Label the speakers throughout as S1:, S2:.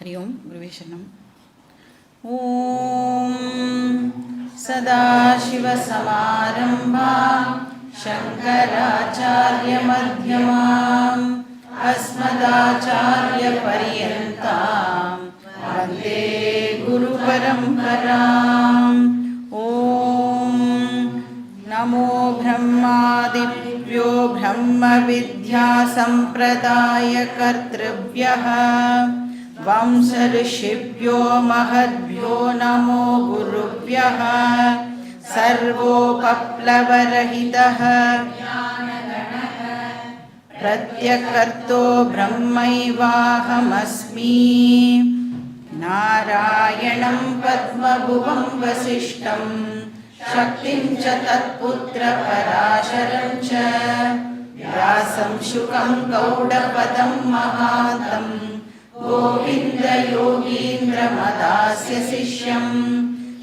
S1: हरि ओं गुरुवे शरणम्। ॐ सदाशिवसमारम्भां शङ्कराचार्यमध्यमाम् अस्मदाचार्यपर्यन्तां वन्दे गुरुपरम्पराम्। ॐ नमो ब्रह्मादिभ्यो ब्रह्मविद्यासम्प्रदायकर्तृभ्यः वंशऋषिभ्यो महद्भ्यो नमो गुरुभ्यः। सर्वोपप्लवरहितः प्रत्यकर्तो ब्रह्मैवाहमस्मि। नारायणं पद्मभुवं वसिष्ठं शक्तिं च तत्पुत्रपराशरं च व्यासं शुकं गौडपदं महान्तं गोविन्दयोगीन्द्रमदास्य शिष्यं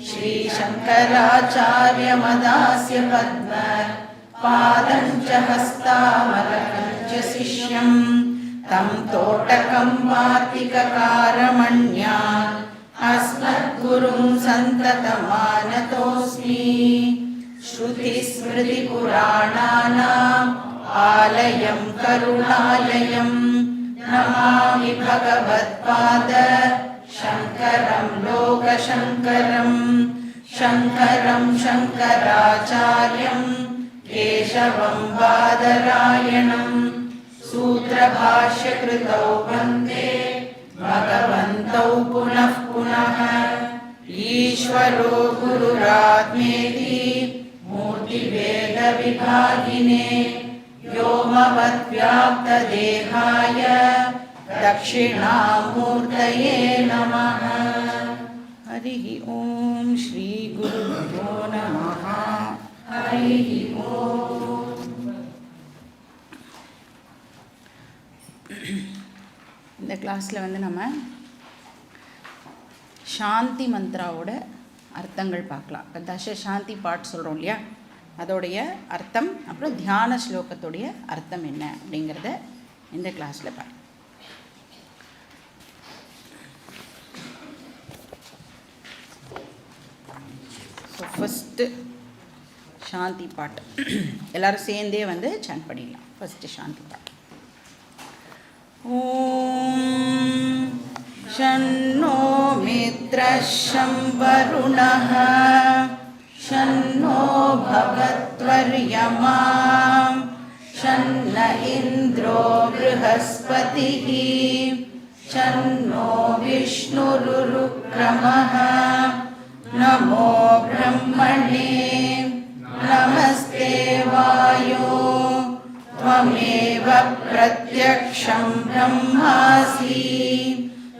S1: श्रीशङ्कराचार्यमदास्य पद्मपादं च हस्तामलकं च शिष्यं तं तोटकं वार्तिककारमण्या अस्मद्गुरुं सन्ततमानतोऽस्मि। श्रुतिस्मृतिपुराणानाम् आलयं करुणालयं नमामि भगवत्पाद शङ्करं लोकशङ्करं। शङ्करं शङ्कराचार्यं केशवं बादरायणं सूत्रभाष्यकृतौ वन्दे भगवन्तौ पुनः पुनः। ईश्वरो गुरुरात्मेति मूर्तिभेदविभागिने व्योमवद्व्याप्तदेहाय दक्षिणामूर्तये नमः। हरिः ओं श्री गुरुभ्यो नमः। हरिः ओं। இந்த கிளாஸில் வந்து நம்ம சாந்தி மந்த்ராவோட அர்த்தங்கள் பார்க்கலாம். இப்போ தச சாந்தி பாட் சொல்கிறோம் இல்லையா, அதோடைய அர்த்தம் அப்புறம் தியான ஸ்லோகத்துடைய அர்த்தம் என்ன அப்படிங்கிறத இந்த கிளாஸில் பார்க்கலாம். ஸோ ஃபஸ்ட்டு சாந்தி பாட் எல்லோரும் சேர்ந்தே வந்து சாண்ட் பண்ணிடலாம். ஃபஸ்ட்டு சாந்தி பாட். ॐ शन्नो मित्रः शं वरुणः शन्नो भगत्वर्यमा शन्न इन्द्रो बृहस्पतिः शन्नो विष्णुरुक्रमः। नमो ब्रह्मणे नमस्ते वायो त्वमेव प्रत्यक्षं ब्रह्मासि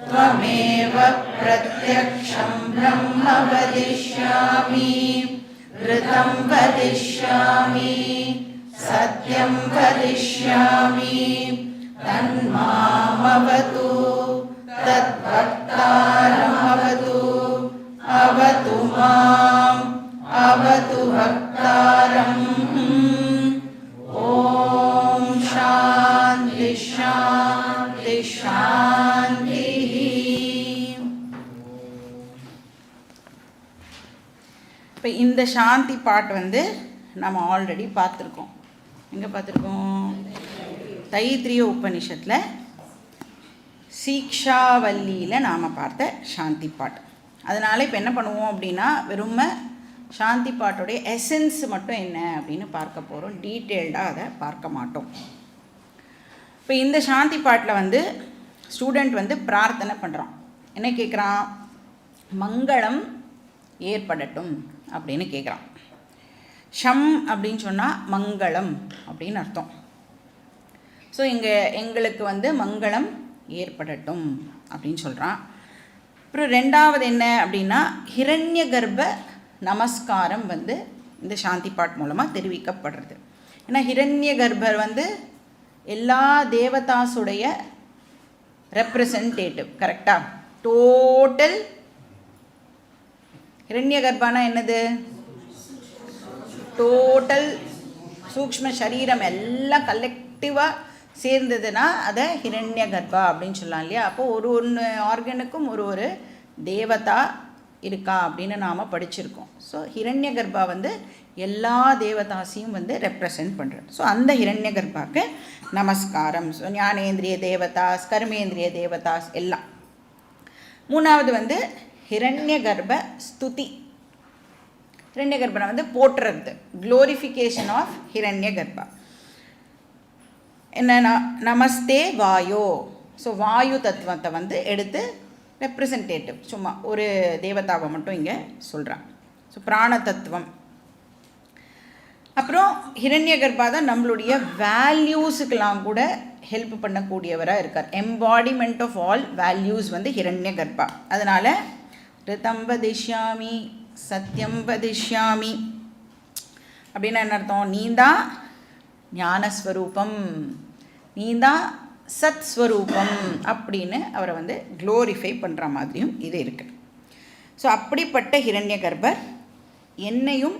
S1: त्वमेव प्रत्यक्षं ब्रह्म वदिष्यामि ऋतं वदिष्यामि सत्यं वदिष्यामि तन्मामवतु तद्भक्तारमवतु अवतु माम् अवतु भक्तारम्। ॐ शान्ति शान्ति शान्तिः। இப்போ இந்த சாந்தி பாட் வந்து நம்ம ஆல்ரெடி பார்த்துருக்கோம். எங்கே பார்த்துருக்கோம்? தைத்திரிய உபனிஷத்தில் சீக்ஷாவல்லியில் நாம் பார்த்த சாந்தி பாட். அதனால் இப்போ என்ன பண்ணுவோம் அப்படின்னா, வெறும் சாந்தி பாட்டோடைய எசன்ஸ் மட்டும் என்ன அப்படின்னு பார்க்க போகிறோம். டீட்டெயில்டாக அதை பார்க்க மாட்டோம். இப்போ இந்த சாந்தி பாட்டில் வந்து ஸ்டூடெண்ட் வந்து பிரார்த்தனை பண்ணுறான். என்ன கேட்குறான்? மங்களம் ஏற்படட்டும் அப்படின்னு கேட்குறான். ஷம் அப்படின்னு சொன்னால் மங்களம் அப்படின்னு அர்த்தம். ஸோ எங்களுக்கு வந்து மங்களம் ஏற்படட்டும் அப்படின்னு சொல்கிறான். அப்புறம் ரெண்டாவது என்ன அப்படின்னா, ஹிரண்ய கர்ப்ப நமஸ்காரம் வந்து இந்த சாந்தி பாட் மூலமாக தெரிவிக்கப்படுறது. ஏன்னா ஹிரண்ய கர்ப்பர் வந்து எல்லா தேவதாஸுடைய ரெப்ரசன்டேட்டிவ். கரெக்டாக டோட்டல் ஹிரண்ய கர்ப்பானா என்னது? டோட்டல் சூக்ஷ்ம சரீரம் எல்லாம் கலெக்டிவாக சேர்ந்ததுன்னா அதை ஹிரண்ய கர்ப்பா அப்படின்னு சொல்லலாம் இல்லையா. அப்போது ஒரு ஒன்று ஆர்கனுக்கும் ஒரு ஒரு தேவதா இருக்கா அப்படின்னு நாம் படிச்சிருக்கோம். ஸோ ஹிரண்ய கர்ப்பா வந்து எல்லா தேவதாசையும் வந்து ரெப்ரசன்ட் பண்ணுறது. ஸோ அந்த ஹிரண்ய கர்ப்பாக்கு நமஸ்காரம். ஸோ ஞானேந்திரிய தேவதாஸ், கர்மேந்திரிய தேவதாஸ் எல்லாம். மூணாவது வந்து ஹிரண்ய கர்ப்ப ஸ்துதி. ஹிரண்ய கர்ப்பனை வந்து போற்றுறது, க்ளோரிஃபிகேஷன் ஆஃப் ஹிரண்ய கர்ப்பா. என்னன்னா நமஸ்தே வாயோ. ஸோ வாயு தத்துவத்தை வந்து எடுத்து ரெப்ரசன்டேட்டிவ் சும்மா ஒரு தேவதாவை மட்டும் இங்கே சொல்கிறான். ஸோ பிராண தத்துவம். அப்புறம் ஹிரண்ய கர்ப்பா தான் நம்மளுடைய வேல்யூஸுக்கெல்லாம் கூட ஹெல்ப் பண்ணக்கூடியவராக இருக்கார். எம்பாடிமெண்ட் ஆஃப் ஆல் வேல்யூஸ் வந்து ஹிரண்ய கர்ப்பா. அதனால் ரிதம் வதிஷ்யாமி சத்யம் வதிஷ்யாமி அப்படின்னா என்ன அர்த்தம்? நீந்தான் ஞானஸ்வரூபம், நீந்தான் சத் ஸ்வரூபம் அப்படின்னு அவரை வந்து க்ளோரிஃபை பண்ணுற மாதிரியும் இது இருக்குது. ஸோ அப்படிப்பட்ட ஹிரண்ய கர்ப்பர் என்னையும்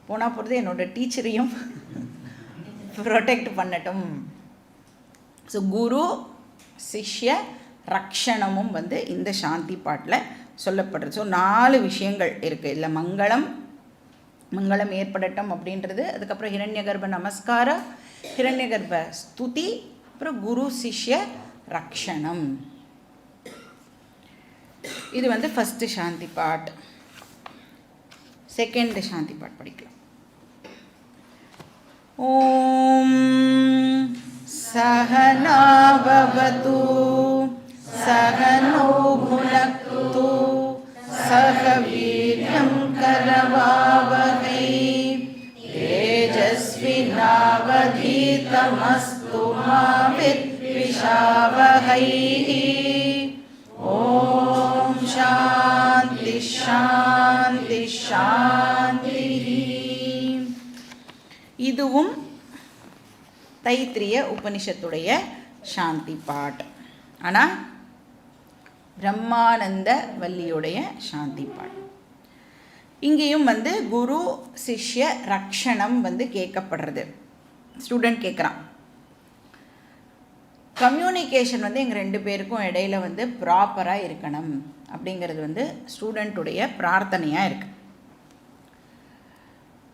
S1: போனால் போகிறது என்னோட டீச்சரையும் ப்ரொடெக்ட் பண்ணட்டும். ஸோ குரு சிஷ்ய ரக்ஷணமும் வந்து இந்த சாந்தி பாட்டில் சொல்லப்படுறது. ஸோ 4 விஷயங்கள் இருக்குது இதில். மங்களம் ஏற்படட்டும் அப்படின்றது, அதுக்கப்புறம் ஹிரண்ய கர்ப்ப நமஸ்காரம், ஹிரண்ய கர்ப்ப ஸ்துதி, அப்புறம் குரு சிஷ்ய ரக்ஷணம். இது வந்து ஃபஸ்ட்டு சாந்தி பாட். செகண்ட் சாந்தி பாட் படிக்கலாம். ஓம் சகனா பவது சகனோ புனக்து சக வீர்யம் கரவாவகை தேஜஸ்வினாவதீதமஸ்து மா வித்விஷாவகை. ஓம் சாந்தி சாந்தி சாந்தி. இதுவும் தைத்திரிய உபனிஷத்துடைய சாந்தி பாட். ஆனால் பிரம்மானந்த வல்லியுடைய சாந்தி பாட். இங்கேயும் வந்து குரு சிஷ்ய ரக்ஷணம் வந்து கேட்கப்படுறது. ஸ்டூடெண்ட் கேட்குறான், கம்யூனிகேஷன் வந்து எங்கள் 2 பேருக்கும் இடையில வந்து ப்ராப்பராக இருக்கணும் அப்படிங்கிறது வந்து ஸ்டூடெண்ட்டுடைய பிரார்த்தனையாக இருக்குது.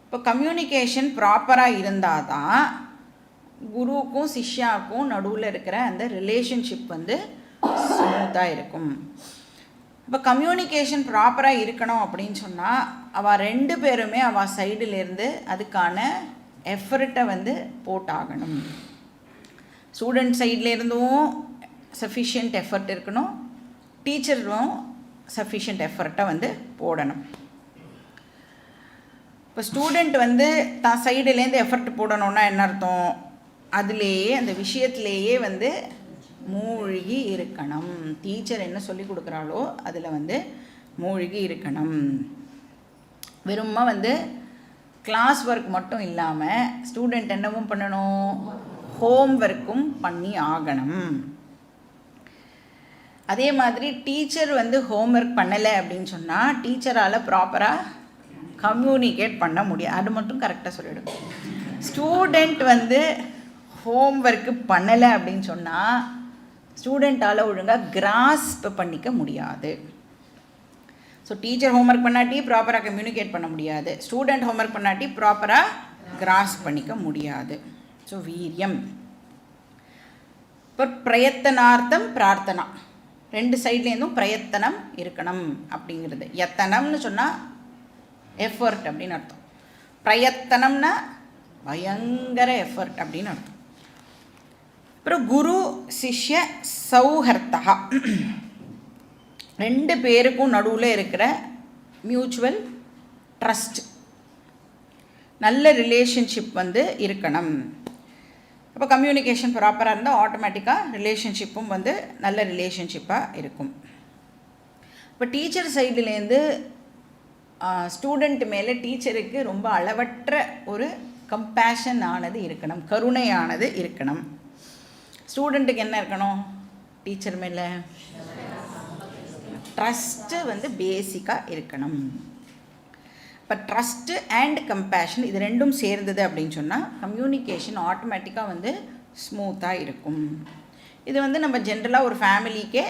S1: இப்போ கம்யூனிகேஷன் ப்ராப்பராக இருந்தால் தான் குருவுக்கும் சிஷ்யாவுக்கும் நடுவில் இருக்கிற அந்த ரிலேஷன்ஷிப் வந்து ஸ்மூத்தாக இருக்கும். இப்போ கம்யூனிகேஷன் ப்ராப்பராக இருக்கணும் அப்படின்னு சொன்னால் அவள் 2 பேருமே அவள் சைடுலேருந்து அதுக்கான எஃபர்ட்டை வந்து போட்டாகணும். ஸ்டூடெண்ட் சைட்லேருந்தும் சஃபிஷியன்ட் எஃபர்ட் இருக்கணும், டீச்சரும் சஃபிஷியன்ட் எஃபர்ட்டை வந்து போடணும். இப்போ ஸ்டூடெண்ட் வந்து தான் சைடுலேருந்து எஃபர்ட் போடணுன்னா என்ன அர்த்தம்? அதுலேயே அந்த விஷயத்துலேயே வந்து மூழ்கி இருக்கணும். டீச்சர் என்ன சொல்லி கொடுக்குறாளோ அதில் வந்து மூழ்கி இருக்கணும். வெறுமா வந்து கிளாஸ் ஒர்க் மட்டும் இல்லாமல் ஸ்டூடெண்ட் என்னவும் பண்ணணும், ஹோம் ஒர்க்கும் பண்ணி ஆகணும். அதே மாதிரி டீச்சர் வந்து ஹோம் ஒர்க் பண்ணலை அப்படின்னு சொன்னால் டீச்சரால் ப்ராப்பராக கம்யூனிகேட் பண்ண முடியாது. அது மட்டும் கரெக்டாக சொல்லிவிடும். ஸ்டூடெண்ட் வந்து ஹோம் ஒர்க்கு பண்ணலை அப்படின்னு சொன்னால் ஸ்டூடெண்ட்டால் ஒழுங்காக கிராஸ்ப் பண்ணிக்க முடியாது. ஸோ டீச்சர் ஹோம்ஒர்க் பண்ணாட்டி ப்ராப்பராக கம்யூனிகேட் பண்ண முடியாது, ஸ்டூடெண்ட் ஹோம்ஒர்க் பண்ணாட்டி ப்ராப்பராக கிராஸ்ப் பண்ணிக்க முடியாது. ஸோ வீரியம். இப்போ பிரயத்தனார்த்தம் பிரார்த்தனா, 2 சைட்லேருந்தும் பிரயத்தனம் இருக்கணும் அப்படிங்கிறது. யத்தனம்னு சொன்னால் எஃபர்ட் அப்படின்னு அர்த்தம், பிரயத்தனம்னா பயங்கர எஃபர்ட் அப்படின்னு அர்த்தம். அப்புறம் குரு சிஷ்ய சௌஹர்த்தா, 2 பேருக்கும் நடுவில் இருக்கிற மியூச்சுவல் ட்ரஸ்ட், நல்ல ரிலேஷன்ஷிப் வந்து இருக்கணும். அப்போ கம்யூனிகேஷன் ப்ராப்பராக இருந்தால் ஆட்டோமேட்டிக்காக ரிலேஷன்ஷிப்பும் வந்து நல்ல ரிலேஷன்ஷிப்பாக இருக்கும். இப்போ டீச்சர் சைட்லேருந்து ஸ்டூடெண்ட் மேலே டீச்சருக்கு ரொம்ப அளவற்ற ஒரு கம்பேஷன் ஆனது இருக்கணும், கருணையானது இருக்கணும். ஸ்டூடெண்ட்டுக்கு என்ன இருக்கணும்? டீச்சர் மேலே ட்ரஸ்ட்டு வந்து பேசிக்காக இருக்கணும். இப்போ ட்ரஸ்ட்டு அண்ட் கம்பேஷன் இது ரெண்டும் சேர்ந்தது அப்படின்னு சொன்னால் கம்யூனிகேஷன் ஆட்டோமேட்டிக்காக வந்து ஸ்மூத்தாக இருக்கும். இது வந்து நம்ம ஜென்ரலாக ஒரு ஃபேமிலிக்கே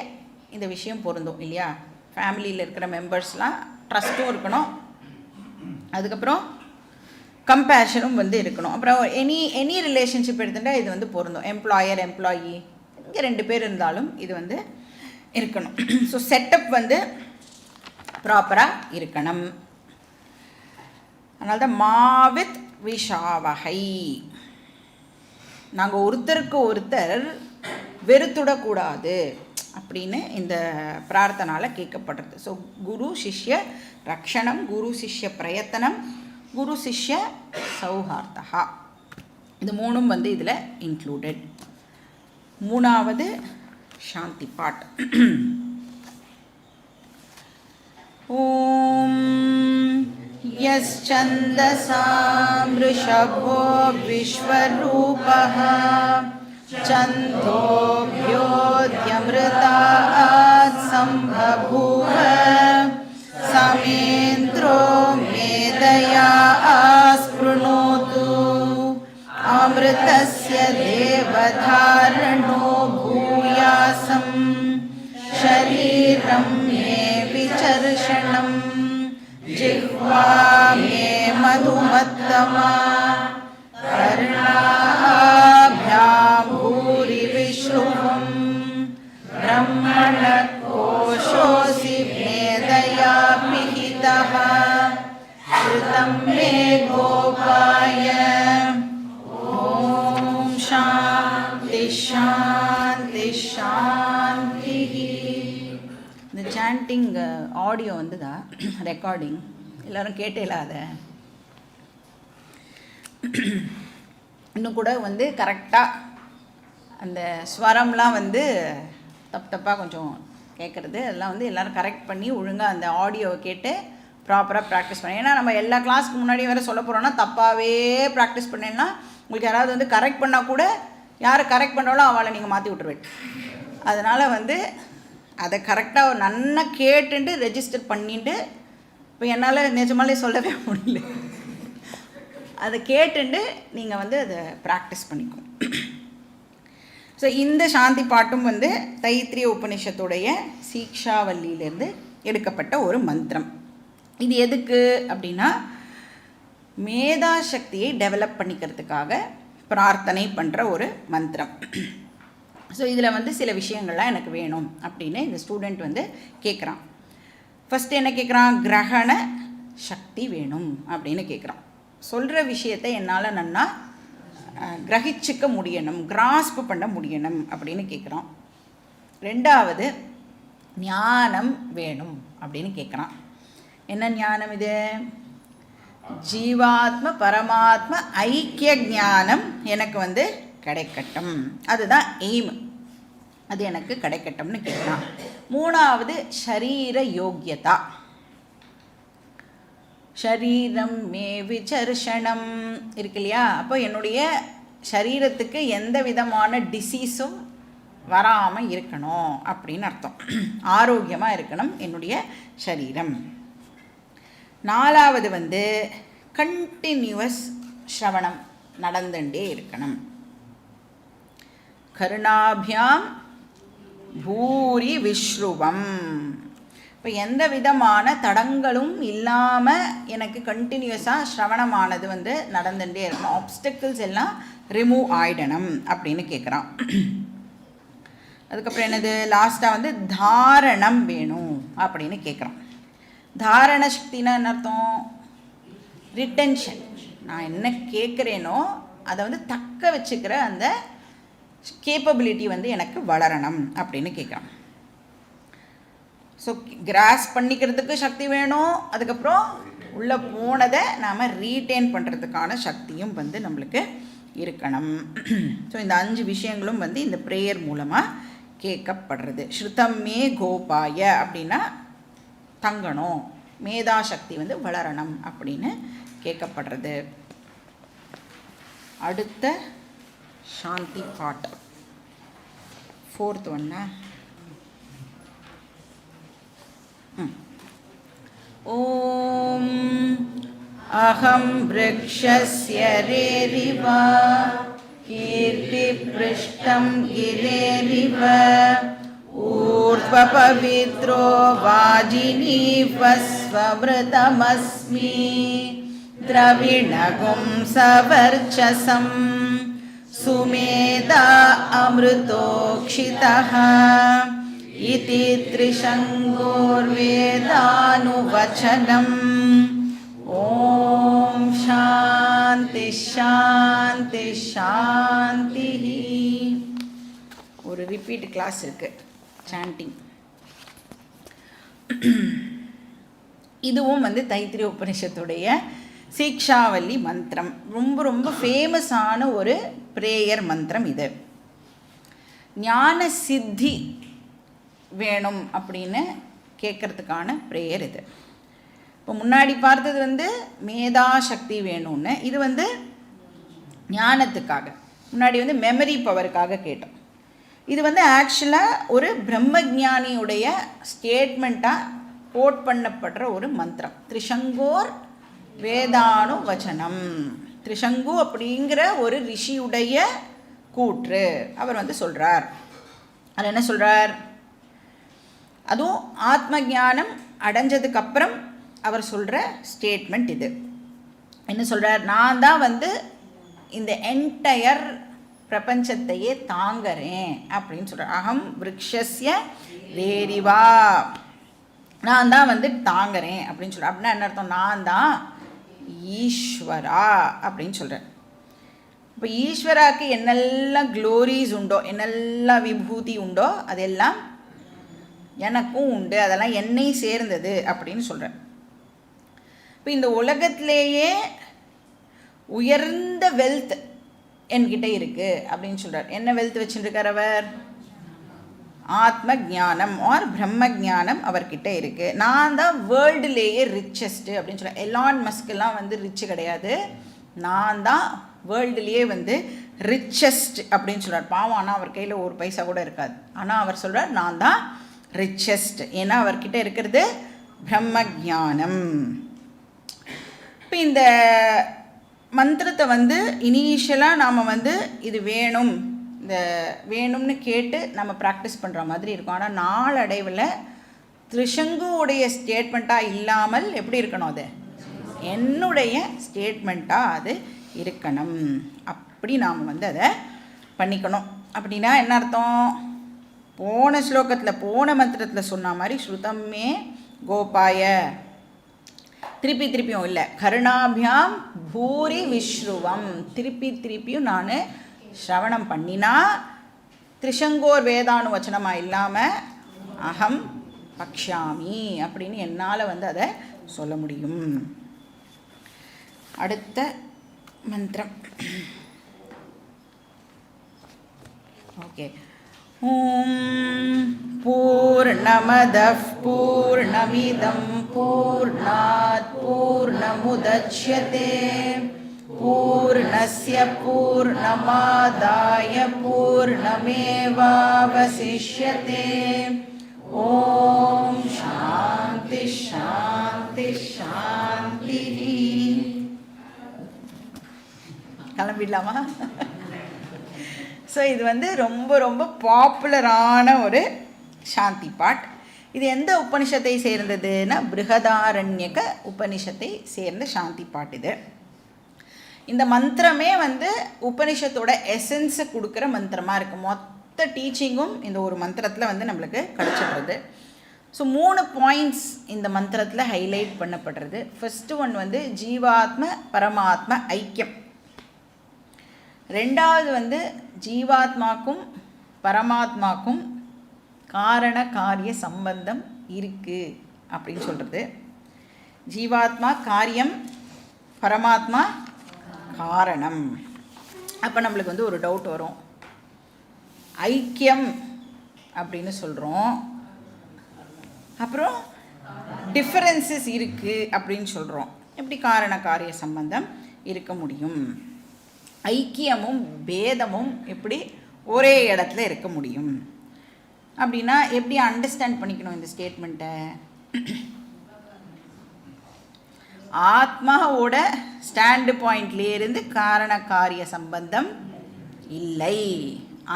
S1: இந்த விஷயம் பொருந்தும் இல்லையா? ஃபேமிலியில் இருக்கிற மெம்பர்ஸ்லாம் ட்ரஸ்ட்டும் இருக்கணும், அதுக்கப்புறம் கம்பேஷனும் வந்து இருக்கணும். அப்புறம் எனி ரிலேஷன்ஷிப் எடுத்துட்டால் இது வந்து பொருந்தும். எம்ப்ளாயர் எம்ப்ளாயி இங்கே 2 பேர் இருந்தாலும் இது வந்து இருக்கணும். ஸோ செட்டப் வந்து ப்ராப்பராக இருக்கணும். அதனால தான் மாவித் விஷாவகை, நாங்கள் ஒருத்தருக்கு ஒருத்தர் வெறுத்துடக்கூடாது அப்படின்னு இந்த பிரார்த்தனால் கேட்கப்படுறது. ஸோ குரு சிஷ்ய ரக்ஷணம், குரு சிஷ்ய பிரயத்தனம், குரு சிஷ்ய சௌஹார்தா, இது 3ம் வந்து இதில் இன்க்ளூடட். 3வது சாந்தி பாட். ஓம் யஸ்சந்தசாம் ரிஷபோ விஸ்வரூபஹ சந்தோப்யோத்யம்ருதாத் சம்பபூவ சமேந்திரோ மேதயா ஆஸ்ப்ருணோது அமிர்தஸ்ய தேவதாரணோ பூயாசம் ஷரீரம் மே விசர்ஷணம் ஜிஹ்வா மே மதுமத்தமா கர்ணாभ्यां भूरि विश्रुवं ब्रह्मण कोशोऽसि मेधया पिहितः श्रुतं मे गोपाय. ஓம் சாந்தி சாந்தி சாந்தி. இந்த சாண்டிங் ஆடியோ வந்துதா, ரெக்கார்டிங் எல்லோரும் கேட்டேல? அதை இன்னும் கூட வந்து கரெக்டாக அந்த ஸ்வரம்லாம் வந்து தப்பாக கொஞ்சம் கேட்குறது, அதெல்லாம் வந்து எல்லோரும் கரெக்ட் பண்ணி ஒழுங்காக அந்த ஆடியோவை கேட்டு ப்ராப்பராக ப்ராக்டிஸ் பண்ணி. ஏன்னா நம்ம எல்லா கிளாஸ்க்கு முன்னாடியும் வேறு சொல்ல போகிறோன்னா தப்பாகவே ப்ராக்டிஸ் பண்ணேன்னா உங்களுக்கு யாராவது வந்து கரெக்ட் பண்ணால் கூட யாரை கரெக்ட் பண்ணாலும் அவளை நீங்கள் மாற்றி விட்டுருவேன். அதனால் வந்து அதை கரெக்டாக நல்லா கேட்டுட்டு ரெஜிஸ்டர் பண்ணிட்டு, இப்போ என்னால் நிஜமாலே சொல்லவே முடியல, அதை கேட்டுட்டு நீங்கள் வந்து அதை ப்ராக்டிஸ் பண்ணிக்கணும். ஸோ இந்த சாந்தி பாட்டும் வந்து தைத்திரிய உபனிஷத்துடைய சீக்ஷாவல்லியிலேருந்து எடுக்கப்பட்ட ஒரு மந்திரம். இது எதுக்கு அப்படின்னா மேதாசக்தியை டெவலப் பண்ணிக்கிறதுக்காக பிரார்த்தனை பண்ணுற ஒரு மந்திரம். ஸோ இதில் வந்து சில விஷயங்கள்லாம் எனக்கு வேணும் அப்படின்னு இந்த ஸ்டூடெண்ட் வந்து கேட்குறான். ஃபஸ்ட்டு என்ன கேட்குறான்? கிரகண சக்தி வேணும் அப்படின்னு கேட்குறான். சொல்கிற விஷயத்தை என்னால் நன்னா கிரகிச்சிக்க முடியணும், கிராஸ்ப் பண்ண முடியணும் அப்படின்னு கேட்குறான். 2வது ஞானம் வேணும் அப்படின்னு கேட்குறான். என்ன ஞானம் இது? ஜீவாத்ம பரமாத்ம ஐக்கிய ஞானம் எனக்கு வந்து கிடைக்கட்டும், அதுதான் எய்ம், அது எனக்கு கிடைக்கட்டும்னு கேட்குறான். 3வது ஷரீர யோக்கியதா, ஷரீரம் மே விசர்ஷணம் இருக்கு இல்லையா? அப்போ என்னுடைய சரீரத்துக்கு எந்த விதமான டிசீஸும் வராமல் இருக்கணும் அப்படின்னு அர்த்தம். ஆரோக்கியமாக இருக்கணும் என்னுடைய சரீரம். 4வது வந்து கண்டினியூவஸ் ஸ்ரவணம் நடந்துட்டே இருக்கணும். கருணாபியாம் பூரி விஸ்ருவம், இப்போ எந்த விதமான தடங்களும் இல்லாமல் எனக்கு கண்டினியூஸாக ஸ்ரவணமானது வந்து நடந்துகிட்டே இருக்கணும், ஆப்ஸ்டக்கிள்ஸ் எல்லாம் ரிமூவ் ஆகிடணும் அப்படின்னு கேட்குறான். அதுக்கப்புறம் என்னது? லாஸ்ட்டாக வந்து தாரணம் வேணும் அப்படின்னு கேட்குறான். தாரண சக்தினா என்ன அர்த்தம்? ரிட்டென்ஷன், நான் என்ன கேட்குறேனோ அதை வந்து தக்க வச்சுக்கிற அந்த கேப்பபிலிட்டி வந்து எனக்கு வளரணும் அப்படின்னு கேட்குறான். ஸோ கிராஸ் பண்ணிக்கிறதுக்கு சக்தி வேணும், அதுக்கப்புறம் உள்ளே போனதை நாம் ரீட்டைன் பண்ணுறதுக்கான சக்தியும் வந்து நம்மளுக்கு இருக்கணும். ஸோ இந்த 5 விஷயங்களும் வந்து இந்த ப்ரேயர் மூலமாக கேட்கப்படுறது. ஸ்ருதம் மே கோபாய அப்படின்னா தங்கணும், மேதாசக்தி வந்து வளரணும் அப்படின்னு கேட்கப்படுறது. அடுத்த சாந்தி பாட் 4th ஒன்னா. ஓம் அகம் விருக்ஷஸ்ய ரேரிவ கீர்த்திப்ருஷ்டம் கிரேரிவ ஊர்த்வபவித்ரோ வாஜினீவஸ்வமிருதமஸ்மி திரவிணகும் சவர்ச்சசம் சுமேதா அமிர்தோக்ஷிதः இதி த்ரிஷங்கோர்வேதானுவச்சனம். ஓம் சாந்தி சாந்தி சாந்தி. ஒரு ரிப்பீட் கிளாஸ் இருக்கு, சாண்டிங். இதுவும் தைத்திரிய உபனிஷத்துடைய சீக்ஷாவல்லி மந்திரம். ரொம்ப ரொம்ப ஃபேமஸான ஒரு ப்ரேயர் மந்திரம் இது. ஞான சித்தி வேணும் அப்படின்னு கேட்கறதுக்கான ப்ரேயர் இது. இப்போ முன்னாடி பார்த்தது மேதா சக்தி வேணும்னு, இது ஞானத்துக்காக. முன்னாடி மெமரி பவருக்காக கேட்டோம். இது ஆக்சுவலாக ஒரு பிரம்மஜானியுடைய ஸ்டேட்மெண்ட்டாக கோட் பண்ணப்படுற ஒரு மந்திரம். த்ரிஷங்கோர் வேதானு வச்சனம். த்ரிஷங்கு அப்படிங்கிற ஒரு ரிஷியுடைய கூற்று அவர் சொல்கிறார். அது என்ன சொல்கிறார்? அதுவும் ஆத்ம ஞானம் அடைஞ்சதுக்கப்புறம் அவர் சொல்கிற ஸ்டேட்மெண்ட் இது. என்ன சொல்கிறார்? நான் தான் இந்த என்டையர் பிரபஞ்சத்தையே தாங்கிறேன் அப்படின்னு சொல்கிறார். அகம் விருக்ஷஸ்ய ரேரிவா, நான் தான் தாங்கிறேன் அப்படின்னு சொல்கிறேன். அப்படின்னா என்ன அர்த்தம்? நான் தான் ஈஸ்வரா அப்படின்னு சொல்கிறேன். இப்போ ஈஸ்வராவுக்கு என்னெல்லாம் க்ளோரிஸ் உண்டோ, என்னெல்லாம் விபூதி உண்டோ அதெல்லாம் எனக்கும் உண்டு, அதெல்லாம் என்னை சேர்ந்தது அப்படின்னு சொல்கிறேன். இப்போ இந்த உலகத்திலேயே உயர்ந்த வெல்த் என்கிட்ட இருக்குது அப்படின்னு சொல்கிறார். என்ன வெல்த் வச்சுருக்கார் அவர்? ஆத்ம ஜானம் ஆர் பிரம்ம ஜானம் அவர்கிட்ட இருக்குது. நான் தான் வேர்ல்டுலேயே ரிச்சஸ்ட்டு அப்படின்னு சொல்கிறேன். எலான் மஸ்கெல்லாம் ரிச்சு கிடையாது, நான் தான் வேர்ல்டுலேயே ரிச்சஸ்ட் அப்படின்னு சொல்கிறார். பாவம், ஆனால் அவர் கையில் ஒரு பைசா கூட இருக்காது. ஆனால் அவர் சொல்கிறார் நான் தான் ரிச்சஸ்ட். ஏன்னா அவர்கிட்ட இருக்கிறது பிரம்ம ஜானம். இப்போ இந்த மந்திரத்தை இனிஷியலாக நாம் இது வேணும், இந்த வேணும்னு கேட்டு நம்ம ப்ராக்டிஸ் பண்ணுற மாதிரி இருக்கும். ஆனால் நாளடைவில் த்ரிஷங்குவுடைய ஸ்டேட்மெண்ட்டாக இல்லாமல் எப்படி இருக்கணும்? அது என்னுடைய ஸ்டேட்மெண்ட்டாக அது இருக்கணும். அப்படி நாம் அதை பண்ணிக்கணும். அப்படின்னா என்ன அர்த்தம்? போன ஸ்லோகத்தில் போன மந்திரத்தில் சொன்ன மாதிரி ஸ்ருதம்மே கோபாய, திருப்பியும் இல்லை, கருணாபியாம் பூரி விஸ்ருவம், திருப்பியும் நான் ஸ்ரவணம் பண்ணினா த்ரிஷங்கோர் வேதானு வச்சனமாக இல்லாமல் அகம் பக்ஷாமி அப்படின்னு என்னால் அதை சொல்ல முடியும். அடுத்த மந்திரம். ஓகே. ஓம் பூர்ணமதః பூர்ணமிதம் பூர்ணாத் பூர்ணமுதச்யதே பூர்ணஸ்ய பூர்ணமாதாய பூர்ணமேவாவசிஷ்யதே. ஓம் சாந்தி சாந்தி சாந்தி. கிளம்பிடலாமா? ஸோ இது ரொம்ப ரொம்ப பாப்புலரான ஒரு சாந்தி பாட். இது எந்த உபனிஷத்தை சேர்ந்ததுன்னா பிருகதாரண்யக உபனிஷத்தை சேர்ந்த சாந்தி பாட் இது. இந்த மந்திரமே உபனிஷத்தோட எசன்ஸை கொடுக்குற மந்திரமாக இருக்குது. மொத்த டீச்சிங்கும் இந்த ஒரு மந்திரத்தில் நம்மளுக்கு கிடச்சிடுறது. ஸோ 3 பாயிண்ட்ஸ் இந்த மந்திரத்தில் ஹைலைட் பண்ணப்படுறது. ஃபஸ்ட்டு ஒன் ஜீவாத்ம பரமாத்ம ஐக்கியம். ரெண்டாவது ஜீவாத்மாக்கும் பரமாத்மாக்கும் காரண காரிய சம்பந்தம் இருக்குது அப்படின்னு சொல்கிறது. ஜீவாத்மா காரியம், பரமாத்மா காரணம். அப்போ நம்மளுக்கு ஒரு டவுட் வரும். ஐக்கியம் அப்படின்னு சொல்கிறோம், அப்புறம் டிஃபரன்சஸ் இருக்குது அப்படின்னு சொல்கிறோம். எப்படி காரண காரிய சம்பந்தம் இருக்க முடியும்? ஐக்கியமும் பேதமும் எப்படி ஒரே இடத்துல இருக்க முடியும் அப்படின்னா எப்படி அண்டர்ஸ்டாண்ட் பண்ணிக்கணும் இந்த ஸ்டேட்மெண்ட்டை? ஆத்மாவோட ஸ்டாண்டு பாயிண்ட்லேருந்து காரண காரிய சம்பந்தம் இல்லை.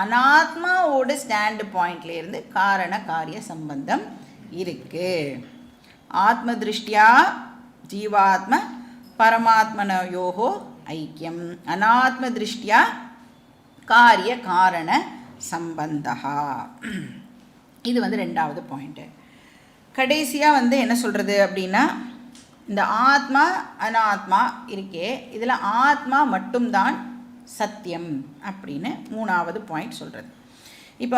S1: அனாத்மாவோட ஸ்டாண்டு பாயிண்ட்லேருந்து காரண காரிய சம்பந்தம் இருக்குது. ஆத்ம திருஷ்டியா ஜீவாத்ம பரமாத்மனயோகோ ஐக்கியம், அனாத்ம திருஷ்டியா காரிய காரண சம்பந்தா. இது ரெண்டாவது பாயிண்ட்டு. கடைசியாக என்ன சொல்கிறது அப்படின்னா, இந்த ஆத்மா அனாத்மா இருக்கே, இதில் ஆத்மா மட்டும்தான் சத்தியம் அப்படின்னு மூணாவது பாயிண்ட் சொல்கிறது. இப்போ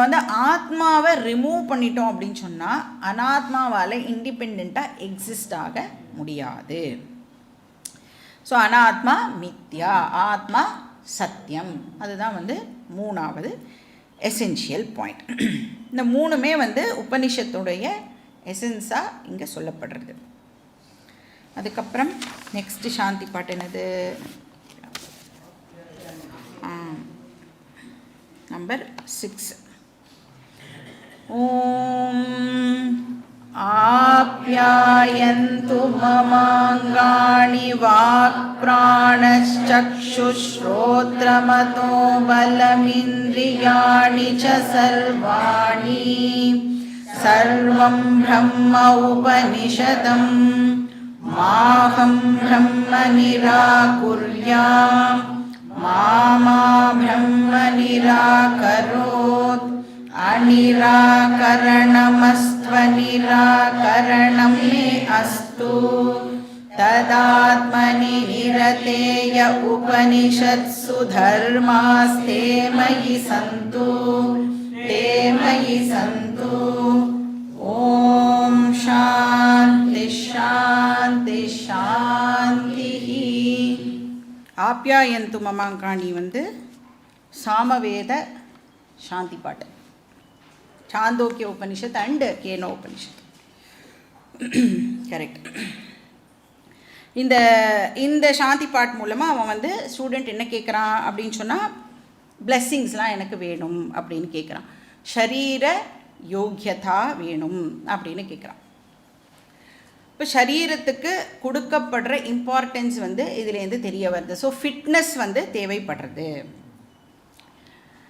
S1: ஆத்மாவை ரிமூவ் பண்ணிட்டோம் அப்படின்னு சொன்னால் அனாத்மாவால் இண்டிபெண்ட்டாக எக்ஸிஸ்ட் ஆக முடியாது. ஸோ அனாத்மா மித்யா, ஆத்மா சத்தியம். அதுதான் மூணாவது எசென்ஷியல் பாயிண்ட். இந்த மூணுமே உபனிஷத்துடைய எசென்ஸாக இங்கே சொல்லப்படுறது. அதுக்கப்புறம் நெக்ஸ்ட் சாந்தி பாட்டு என்னது? நம்பர் 6. ஓம் ஆப்யாயந்து மமாங்காணி வாக்ப்ராணச்சக்ஷுஸ்ரோத்ரமதோ பலமிந்திரியாணி ச சர்வாணி சர்வம் பிரம்ம உபனிஷதம் மாஹம் பிரம்ம நிராகுர்யாம் மாமா பிரம்ம நிராகரோத் அநிராகரணமஸ்த்வநிராகரணம் மே அஸ்து ததாத்மனி நிரதேய உபனிஷத்சு தர்மாஸ்தே மயி சந்து தே மயி சந்து. ஓம் சாந்தி சாந்தி சாந்தி. ஆப்யாயந்து மமாங்காணி சாமவேத சாந்தி பாட்டு, Chandogya Upanishad and canoe Upanishad. Correct. இந்த சாந்தி பாட் மூலமாக அவன் ஸ்டூடெண்ட் என்ன கேட்குறான் அப்படின்னு சொன்னால், பிளெஸ்ஸிங்ஸ்லாம் எனக்கு வேணும் அப்படின்னு கேட்குறான். ஷரீர யோக்கியதா வேணும் அப்படின்னு கேட்குறான். இப்போ சரீரத்துக்கு கொடுக்கப்படுற இம்பார்ட்டன்ஸ் இதுலேருந்து தெரிய வருது. ஸோ ஃபிட்னஸ் தேவைப்படுறது.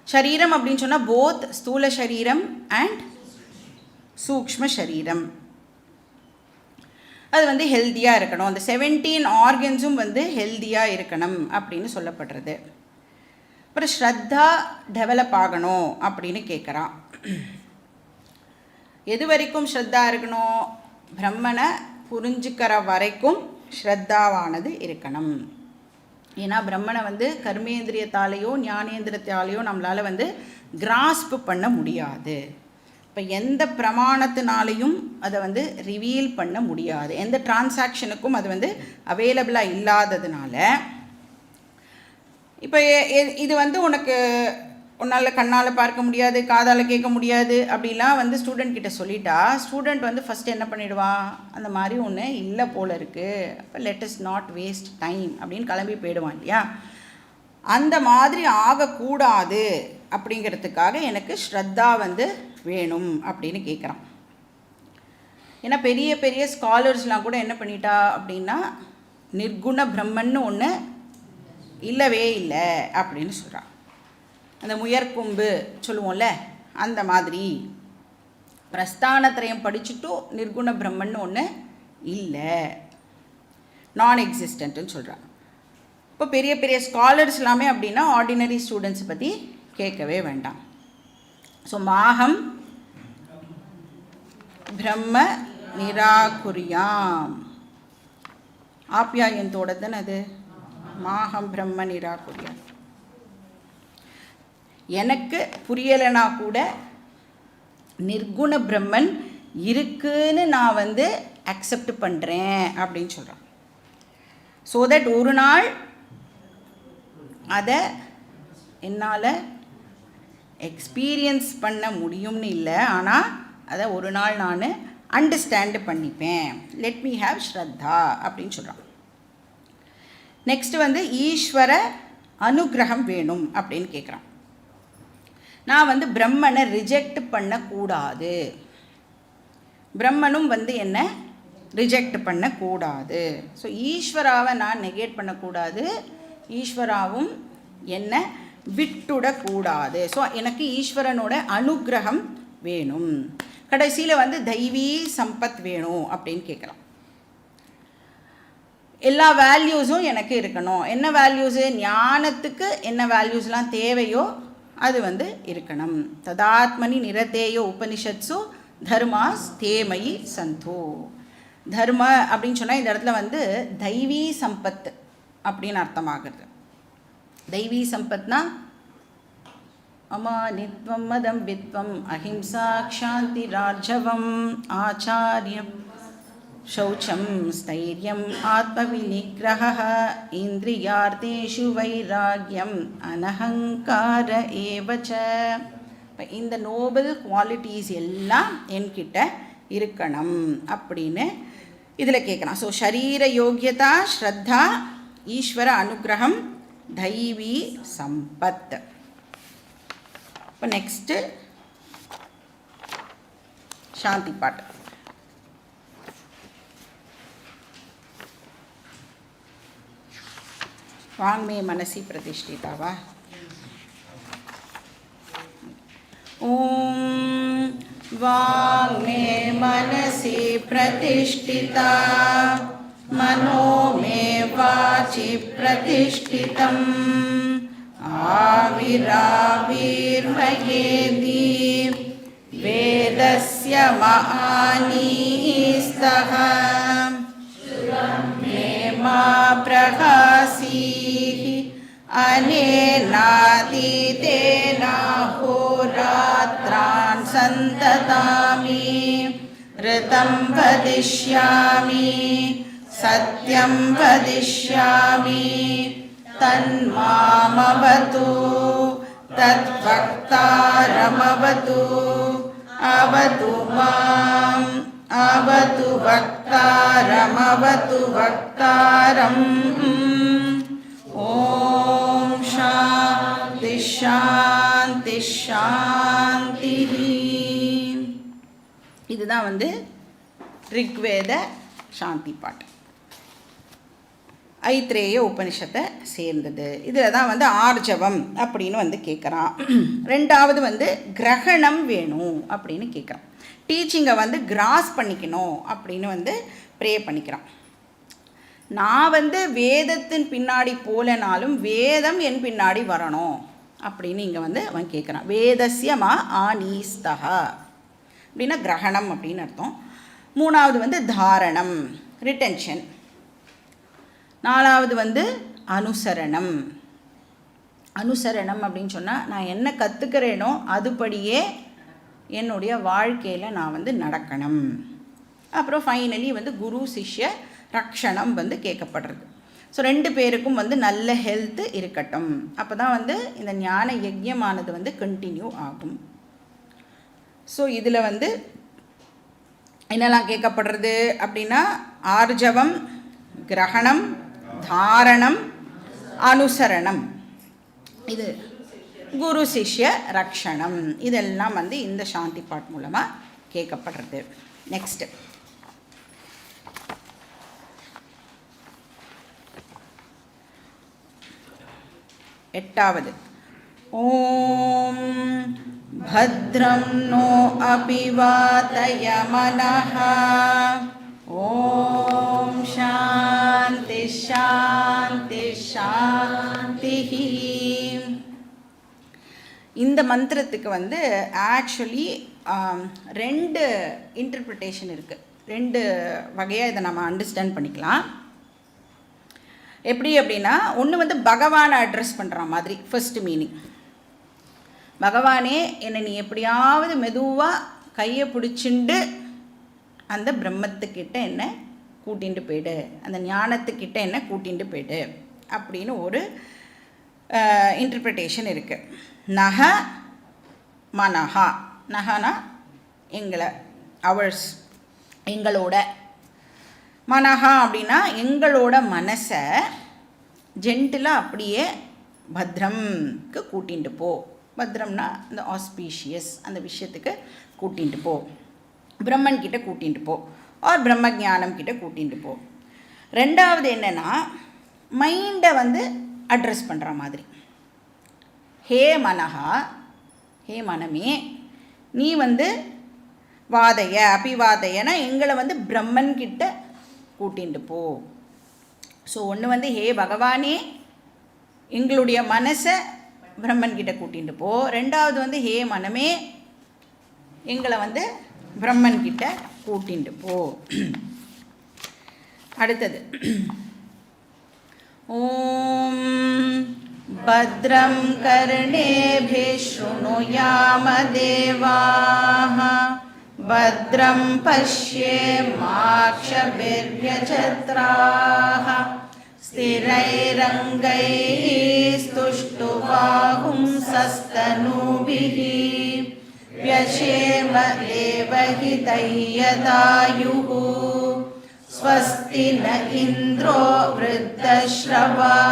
S1: சரீரம் அப்படின்னு சொன்னால் போத் ஸ்தூல சரீரம் அண்ட் சூக்ஷ்ம சரீரம். அது ஹெல்த்தியாக இருக்கணும். அந்த 17 ஆர்கன்ஸும் ஹெல்த்தியாக இருக்கணும் அப்படின்னு சொல்லப்படுறது. அப்புறம் ஸ்ரத்தா டெவலப் ஆகணும் அப்படின்னு கேட்குறான். எது வரைக்கும் ஸ்ரத்தா இருக்கணும்? பிரம்மனை புரிஞ்சுக்கிற வரைக்கும் ஸ்ரத்தாவானது இருக்கணும். ஏன்னா பிரம்மனை கர்மேந்திரியத்தாலேயோ ஞானேந்திரத்தாலேயோ நம்மளால் கிராஸ்ப் பண்ண முடியாது. இப்போ எந்த பிரமாணத்தினாலையும் அதை ரிவீல் பண்ண முடியாது. எந்த டிரான்சாக்ஷனுக்கும் அது அவைலபிளாக இல்லாததுனால, இப்போ இது உனக்கு உன்னால் கண்ணால் பார்க்க முடியாது, காதால் கேட்க முடியாது அப்படிலாம் ஸ்டூடெண்ட் கிட்ட சொல்லிட்டா, ஸ்டூடெண்ட் ஃபஸ்ட்டு என்ன பண்ணிவிடுவான், அந்த மாதிரி ஒன்று இல்லை போல் இருக்குது, அப்போ let us not waste time அப்படின்னு கிளம்பி போயிடுவான் இல்லையா. அந்த மாதிரி ஆகக்கூடாது அப்படிங்கிறதுக்காக எனக்கு ஸ்ரத்தா வேணும் அப்படின்னு கேட்குறான். ஏன்னா பெரிய பெரிய ஸ்காலர்ஸ்லாம் கூட என்ன பண்ணிட்டா அப்படின்னா, நிர்குண பிரம்மன்னு ஒன்று இல்லவே இல்லை அப்படின்னு சொல்கிறான். அந்த முயற்கொம்பு சொல்லுவோம்ல, அந்த மாதிரி பிரஸ்தானத்திரயம் படிச்சுட்டு நிர்குண பிரம்மன்னு ஒன்று இல்லை, நான் எக்ஸிஸ்டன்ட்டுன்னு சொல்கிறாங்க. இப்போ பெரிய பெரிய ஸ்காலர்ஸ் எல்லாமே அப்படின்னா ஆர்டினரி ஸ்டூடெண்ட்ஸை பற்றி கேட்கவே வேண்டாம். ஸோ மாஹம் பிரம்ம நிராகுரியாம், ஆப்யாயந்தோட தானே அது. மாஹம் பிரம்ம நிராகுரியாம். எனக்கு புரியலைனா கூட நிர்குண பிரம்மன் இருக்குன்னு நான் அக்செப்ட் பண்ணுறேன் அப்படின்னு சொல்கிறான். ஸோ தட் ஒரு நாள் அதை என்னால் எக்ஸ்பீரியன்ஸ் பண்ண முடியும்னு இல்லை, ஆனால் அதை ஒரு நாள் நான் அண்டர்ஸ்டாண்டு பண்ணிப்பேன். லெட் மீ ஹாவ் ஸ்ரத்தா அப்படின்னு சொல்கிறான். நெக்ஸ்ட் ஈஸ்வர அனுகிரகம் வேணும் அப்படின்னு கேட்குறான். நான் பிரம்மனை ரிஜெக்ட் பண்ணக்கூடாது. பிரம்மனும் என்ன ரிஜெக்ட் பண்ணக்கூடாது. ஸோ ஈஸ்வராவை நான் நெகேட் பண்ணக்கூடாது, ஈஸ்வராவும் என்னை விட்டுடக்கூடாது. ஸோ எனக்கு ஈஸ்வரனோட அனுகிரகம் வேணும். கடைசியில் வந்து தெய்வீ சம்பத் வேணும் அப்படின்னு கேட்கலாம். எல்லா வேல்யூஸும் எனக்கு இருக்கணும். என்ன வேல்யூஸு? ஞானத்துக்கு என்ன வேல்யூஸ்லாம் தேவையோ அது வந்து இருக்கணும். ததாத்மனி நிரதேயோ உபனிஷத்ஸு தர்மாஸ் தேமயி சந்தோ. தர்ம அப்படின்னு சொன்னால் இந்த இடத்துல வந்து தெய்வீ சம்பத் அப்படின்னு அர்த்தமாகிறது. தெய்வீ சம்பத்னா அமானித்வம் மதம் வித்வம் அஹிம்சா க்ஷாந்தி ராஜவம் ஆச்சாரியம் शौचं स्थैर्यम् आत्मविनिग्रहः इन्द्रियार्थेषु वैराग्यम् अनहङ्कार एव च. இந்த நோபல் குவாலிட்டிஸ் எல்லாம் என்கிட்ட இருக்கணும் அப்படின்னு இதில் கேட்கலாம். ஸோ ஷரீர யோகியதா, ஸ்ரத்தா, ஈஸ்வர அனுகிரகம், தெய்வீ சம்பத். இப்போ நெக்ஸ்ட்டு சாந்தி பாட்டு. वाङ्मे मनसि प्रतिष्ठिता वा? ॐ वाङ्मे मनसि प्रतिष्ठिता, मनो मे वाचि प्रतिष्ठितम्, आविराविर्मयेति वेदस्य महानीस्तः मा प्रकाशीः अनेनातीतेनाहोरात्रान् सन्ततामि, ऋतं वदिष्यामि सत्यं वदिष्यामि, तन्मामवतु तद्वक्तारमवतु, अवतु माम् अवतु वक्तारमवतु वक्तारम्. ॐ शान्ति शान्ति शान्तिः. இதுதான் வந்து ரிக்வேத சாந்தி பாட்டு. ஐத்ரேய உபனிஷத்தை சேர்ந்தது. இதில் தான் வந்து ஆர்ஜவம் அப்படின்னு வந்து கேட்குறான். ரெண்டாவது வந்து கிரகணம் வேணும் அப்படின்னு கேட்குறான். டீச்சிங்கை வந்து கிராஸ் பண்ணிக்கணும் அப்படின்னு வந்து ப்ரே பண்ணிக்கிறான். நான் வந்து வேதத்தின் பின்னாடி போலனாலும் வேதம் என் பின்னாடி வரணும் அப்படின்னு இங்கே வந்து அவன் கேட்குறான். வேதஸ்யமா ஆனீஸ்தகா அப்படின்னா கிரகணம் அப்படின்னு அர்த்தம். மூணாவது வந்து தாரணம், ரிட்டென்ஷன். நாலாவது வந்து அனுசரணம். அனுசரணம் அப்படின்னு சொன்னால் நான் என்ன கற்றுக்கிறேனோ அதுபடியே என்னுடைய வாழ்க்கையில் நான் வந்து நடக்கணும். அப்புறம் ஃபைனலி வந்து குரு சிஷ்ய ரக்ஷணம் வந்து கேட்கப்படுறது. ஸோ ரெண்டு பேருக்கும் வந்து நல்ல ஹெல்த்து இருக்கட்டும். அப்போ தான் வந்து இந்த ஞான யஜ்யமானது வந்து கண்டினியூ ஆகும். ஸோ இதில் வந்து என்னெல்லாம் கேட்கப்படுறது அப்படின்னா ஆர்ஜவம், கிரகணம், தாரணம், அனுசரணம், இது குரு சிஷ்ய ரக்ஷணம், இதெல்லாம் வந்து இந்த சாந்தி பாட் மூலமாக கேட்கப்படுறது. நெக்ஸ்ட்டு எட்டாவது. ஓம் பத்ரம் நோ அபிவாதய மனஹ. ஓம் சாந்தி சாந்தி சாந்திஹி. இந்த மந்திரத்துக்கு வந்து ஆக்சுவலி ரெண்டு இன்டர்பிரிட்டேஷன் இருக்குது. ரெண்டு வகையாக இதை நம்ம அண்டர்ஸ்டாண்ட் பண்ணிக்கலாம். எப்படி அப்படின்னா, ஒன்று வந்து பகவானை அட்ரஸ் பண்ணுற மாதிரி ஃபர்ஸ்ட் மீனிங். பகவானே என்னை நீ எப்படியாவது மெதுவாக கையை பிடிச்சிண்டு அந்த பிரம்மத்துக்கிட்ட என்னை கூட்டிகிட்டு போய்டு, அந்த ஞானத்துக்கிட்ட என்னை கூட்டிகிட்டு போய்டு அப்படின்னு ஒரு இன்டர்பிரிட்டேஷன் இருக்குது. நக மனஹா, நகனா எங்களை, அவர்ஸ் எங்களோட, மனஹா அப்படின்னா எங்களோட மனசை ஜென்டிலாக அப்படியே பத்ரம்க்கு கூட்டிகிட்டு போ. பத்ரம்னா இந்த ஆஸ்பீஷியஸ் அந்த விஷயத்துக்கு கூட்டிகிட்டு போ, பிரம்மன் கிட்ட கூட்டிகிட்டு போ. ஆர் பிரம்மஜானம் கிட்ட கூட்டிகிட்டு போ. ரெண்டாவது என்னென்னா மைண்டை வந்து அட்ரஸ் பண்ணுற மாதிரி, ஹே மனஹா, ஹே மனமே நீ வந்து வாதைய அபிவாதையனா எங்களை வந்து பிரம்மன் கிட்ட கூட்டிகிட்டு போ. ஸோ ஒன்று வந்து ஹே பகவானே எங்களுடைய மனசை பிரம்மன் கிட்ட கூட்டிகிட்டு போ. ரெண்டாவது வந்து ஹே மனமே எங்களை வந்து பிரம்மன் கிட்ட கூட்டிகிட்டு போ. அடுத்தது ஓம் பத்ரம் கர்ணேபிः ஷ்ருணுயாம தேவாः பத்ரம் பஷ்யேமாக்ஷபிர்யஜத்ராः ஸ்திரைரங்கைः ஸ்துஷ்டுவாகும்சஸ்தனூபிः व्यशेम देवहितैयदायुः स्वस्ति न इन्द्रो वृद्धश्रवाः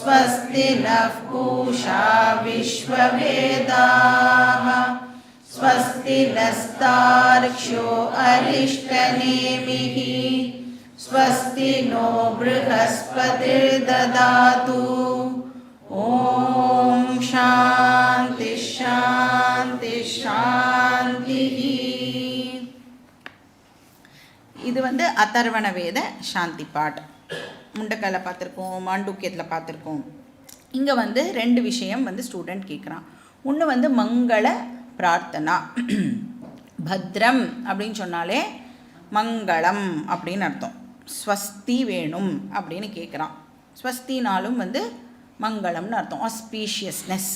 S1: स्वस्ति नः पूषा विश्ववेदाः स्वस्ति नस्तार्क्ष्यो अरिष्टनेमिः स्वस्ति नो बृहस्पतिर्ददातु. ओम शांति शांति शांति. இது வந்து அதர்வண வேத சாந்தி பாட். முண்டக்கால பார்த்துருக்கோம், மாண்டூக்கியத்தில் பார்த்துருக்கோம். இங்கே வந்து ரெண்டு விஷயம் வந்து ஸ்டூடெண்ட் கேட்குறான். ஒன்று வந்து மங்கள பிரார்த்தனா, பத்ரம் அப்படின்னு சொன்னாலே மங்களம் அப்படின்னு அர்த்தம். ஸ்வஸ்தி வேணும் அப்படின்னு கேட்குறான். ஸ்வஸ்தினாலும் வந்து மங்களம்னு அர்த்தம், ஆஸ்பீஷியஸ்னஸ்.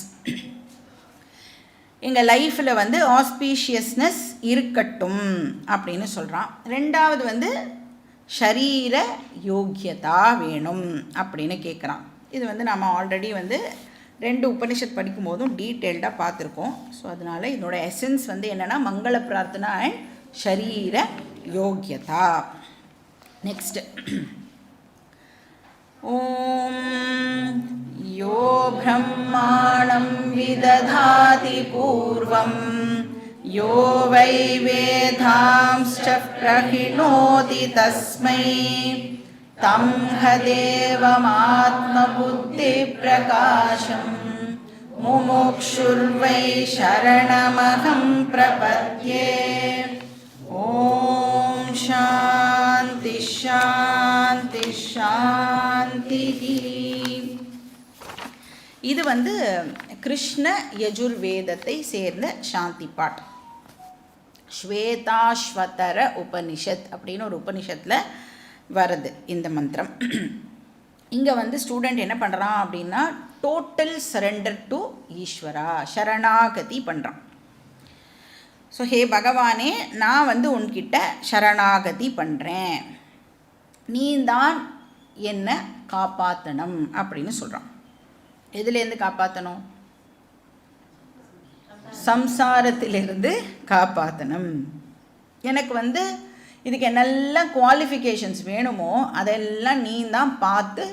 S1: எங்கள் லைஃப்பில் வந்து ஆஸ்பீஷியஸ்னஸ் இருக்கட்டும் அப்படின்னு சொல்கிறான். ரெண்டாவது வந்து ஷரீர யோக்கியதா வேணும் அப்படின்னு கேட்குறான். இது வந்து நம்ம ஆல்ரெடி வந்து 2 உபனிஷத் படிக்கும் போதும் டீட்டெயில்டாக பார்த்துருக்கோம். ஸோ அதனால் இதனோட எசன்ஸ் வந்து என்னென்னா மங்கள பிரார்த்தனா அண்ட் ஷரீர யோக்கியதா. நெக்ஸ்ட் ஓம் யோ பிரம்மாணம் விததாதி பூர்வம் யோ வை வேதாம்ஸ்ச பிரஹிணோதி தஸ்மை தம் ஹதேவமாத்மபுத்தி பிரகாசம் முமுக்ஷுர்வை சரணமஹம் பிரபத்யே. ஓம் சாந்தி சாந்தி சாந்தி. இது வந்து கிருஷ்ண யஜுர்வேதத்தை சேர்ந்த சாந்தி பாட். ஸ்வேதாஸ்வதர உபனிஷத் அப்படின்னு ஒரு உபனிஷத்தில் வருது இந்த மந்திரம். இங்கே வந்து ஸ்டூடெண்ட் என்ன பண்ணுறான் அப்படின்னா டோட்டல் சரண்டர் டு ஈஸ்வரா, சரணாகதி பண்ணுறான். ஸோ ஹே பகவானே நான் வந்து உன்கிட்ட சரணாகதி பண்ணுறேன், நீ தான் என்னை காப்பாற்றணும் அப்படின்னு சொல்கிறான். எதுலேருந்து காப்பாற்றணும்? சம்சாரத்திலிருந்து காப்பாற்றணும். எனக்கு வந்து இதுக்கு என்னெல்லாம் குவாலிஃபிகேஷன்ஸ் வேணுமோ அதெல்லாம் நீ தான் பார்த்து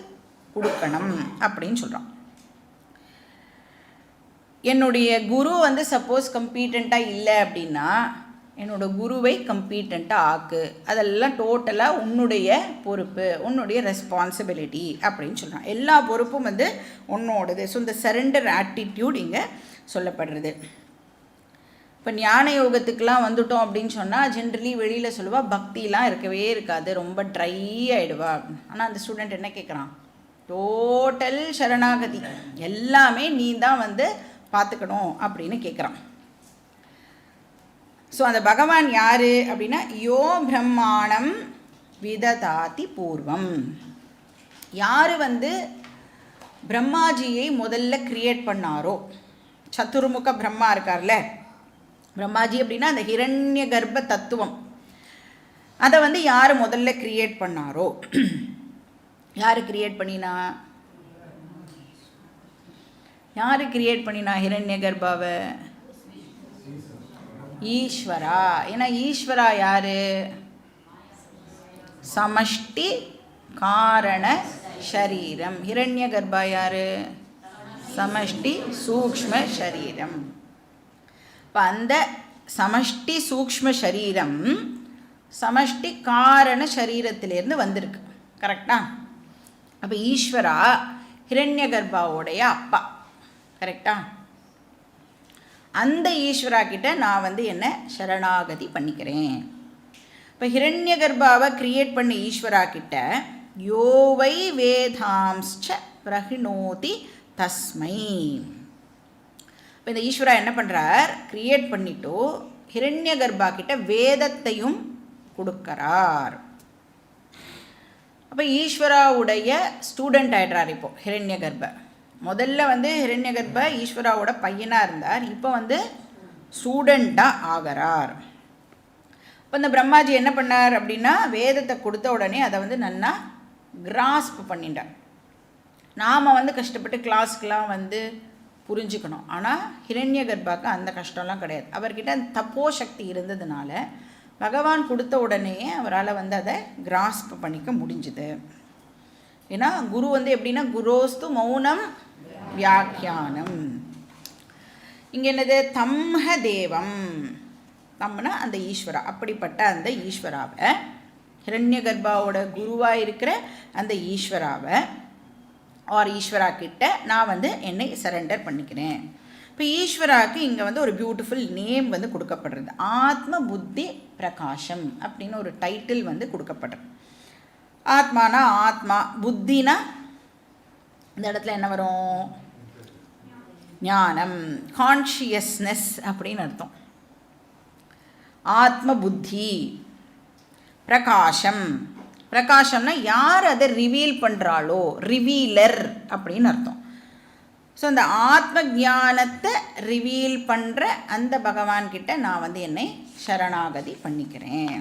S1: கொடுக்கணும் அப்படின்னு சொல்கிறான். என்னுடைய குரு வந்து சப்போஸ் கம்பீட்டண்ட்டாக இல்லை அப்படின்னா என்னோடய குருவை கம்பீட்டண்ட்டாக ஆக்கு, அதெல்லாம் டோட்டலாக உன்னுடைய பொறுப்பு, உன்னுடைய ரெஸ்பான்சிபிலிட்டி அப்படின்னு சொல்கிறான். எல்லா பொறுப்பும் வந்து உன்னோடது. ஸோ இந்த சரண்டர் ஆட்டிடியூட் இங்கே சொல்லப்படுறது. இப்போ ஞான யோகத்துக்கெலாம் வந்துட்டோம் அப்படின்னு சொன்னால் ஜென்ரலி வெளியில் சொல்லுவா பக்திலாம் இருக்கவே இருக்காது, ரொம்ப ட்ரை ஆகிடுவா. ஆனால் அந்த ஸ்டூடெண்ட் என்ன கேட்குறான்? டோட்டல் சரணாகதி, எல்லாமே நீ தான் வந்து பார்த்துக்கணும் அப்படின்னு கேட்குறான். ஸோ அந்த பகவான் யார் அப்படின்னா யோ பிரம்மாணம் விததாதி பூர்வம். யார் வந்து பிரம்மாஜியை முதல்ல கிரியேட் பண்ணாரோ, சதுர்முக பிரம்மா இருக்கார்ல பிரம்மாஜி அப்படின்னா அந்த ஹிரண்ய கர்ப்ப தத்துவம், அதை வந்து யார் முதல்ல கிரியேட் பண்ணாரோ, யார் கிரியேட் பண்ணினா? யார் கிரியேட் பண்ணினா ஹிரண்ய கர்ப்பாவை? ஈஸ்வரா. ஏன்னா ஈஸ்வரா யார்? சமஷ்டி காரண ஷரீரம். ஹிரண்ய கர்ப்பா யார்? சமஷ்டி சூக்ஷ்ம ஷரீரம். இப்போ அந்த சமஷ்டி சூக்ஷ்ம ஷரீரம் சமஷ்டி காரண சரீரத்திலேருந்து வந்திருக்கு. கரெக்டா? அப்போ ஈஸ்வரா ஹிரண்யகர்பாவுடைய அப்பா. கரெக்டா? அந்த ஈஸ்வரா கிட்ட நான் வந்து என்ன சரணாகதி பண்ணிக்கிறேன். இப்போ ஹிரண்யகர்பாவை கிரியேட் பண்ண ஈஸ்வரா கிட்ட யோவை வேதாம்ச்ச பிரஹிணோதி தஸ்மை. இப்போ இந்த ஈஸ்வரா என்ன பண்ணுறார், கிரியேட் பண்ணிட்டு ஹிரண்யகர்பா கிட்ட வேதத்தையும் கொடுக்கறார். அப்போ ஈஸ்வராவுடைய ஸ்டூடெண்ட் ஆகிடுறார் இப்போது ஹிரண்யகர்ப. முதல்ல வந்து ஹிரண்யகர்ப ஈஸ்வராவோட பையனாக இருந்தார், இப்போ வந்து ஸ்டூடெண்ட்டாக ஆகிறார். இப்போ இந்த பிரம்மாஜி என்ன பண்ணார் அப்படின்னா வேதத்தை கொடுத்த உடனே அதை வந்து நல்லா கிராஸ்ப் பண்ணிட்டார். நாம் வந்து கஷ்டப்பட்டு கிளாஸ்க்கெலாம் வந்து புரிஞ்சுக்கணும். ஆனால் ஹிரண்யகர்பாவுக்கு அந்த கஷ்டம்லாம் கிடையாது. அவர்கிட்ட அந்த தப்போ சக்தி இருந்ததுனால பகவான் கொடுத்த உடனேயே அவரால் வந்து அதை கிராஸ்ப் பண்ணிக்க முடிஞ்சுது. ஏன்னா குரு வந்து எப்படின்னா குரோஸ்து மௌனம் வியாக்கியானம். இங்கே என்னது தம்ஹ தேவம், தம்னா அந்த ஈஸ்வரா. அப்படிப்பட்ட அந்த ஈஸ்வராவை ஹிரண்யகர்பாவோட குருவாக இருக்கிற அந்த ஈஸ்வராவை ஆர் ஈஸ்வரா கிட்ட நான் வந்து என்னை சரண்டர் பண்ணிக்கிறேன். இப்போ ஈஸ்வராவுக்கு இங்கே வந்து ஒரு பியூட்டிஃபுல் நேம் வந்து கொடுக்கப்படுறது. ஆத்ம புத்தி பிரகாஷம் அப்படின்னு ஒரு டைட்டில் வந்து கொடுக்கப்படுறது. ஆத்மானா ஆத்மா, புத்தினா இந்த இடத்துல என்ன வரும், ஞானம், கான்ஷியஸ்னஸ் அப்படின்னு அர்த்தம். ஆத்ம புத்தி, பிரகாஷம். பிரகாஷம்னா யார் அதை ரிவீல் பண்ணுறாளோ, ரிவீலர் அப்படின்னு அர்த்தம். ஸோ அந்த ஆத்ம ஞானத்தை ரிவீல் பண்ணுற அந்த பகவான்கிட்ட நான் வந்து என்னை சரணாகதி பண்ணிக்கிறேன்.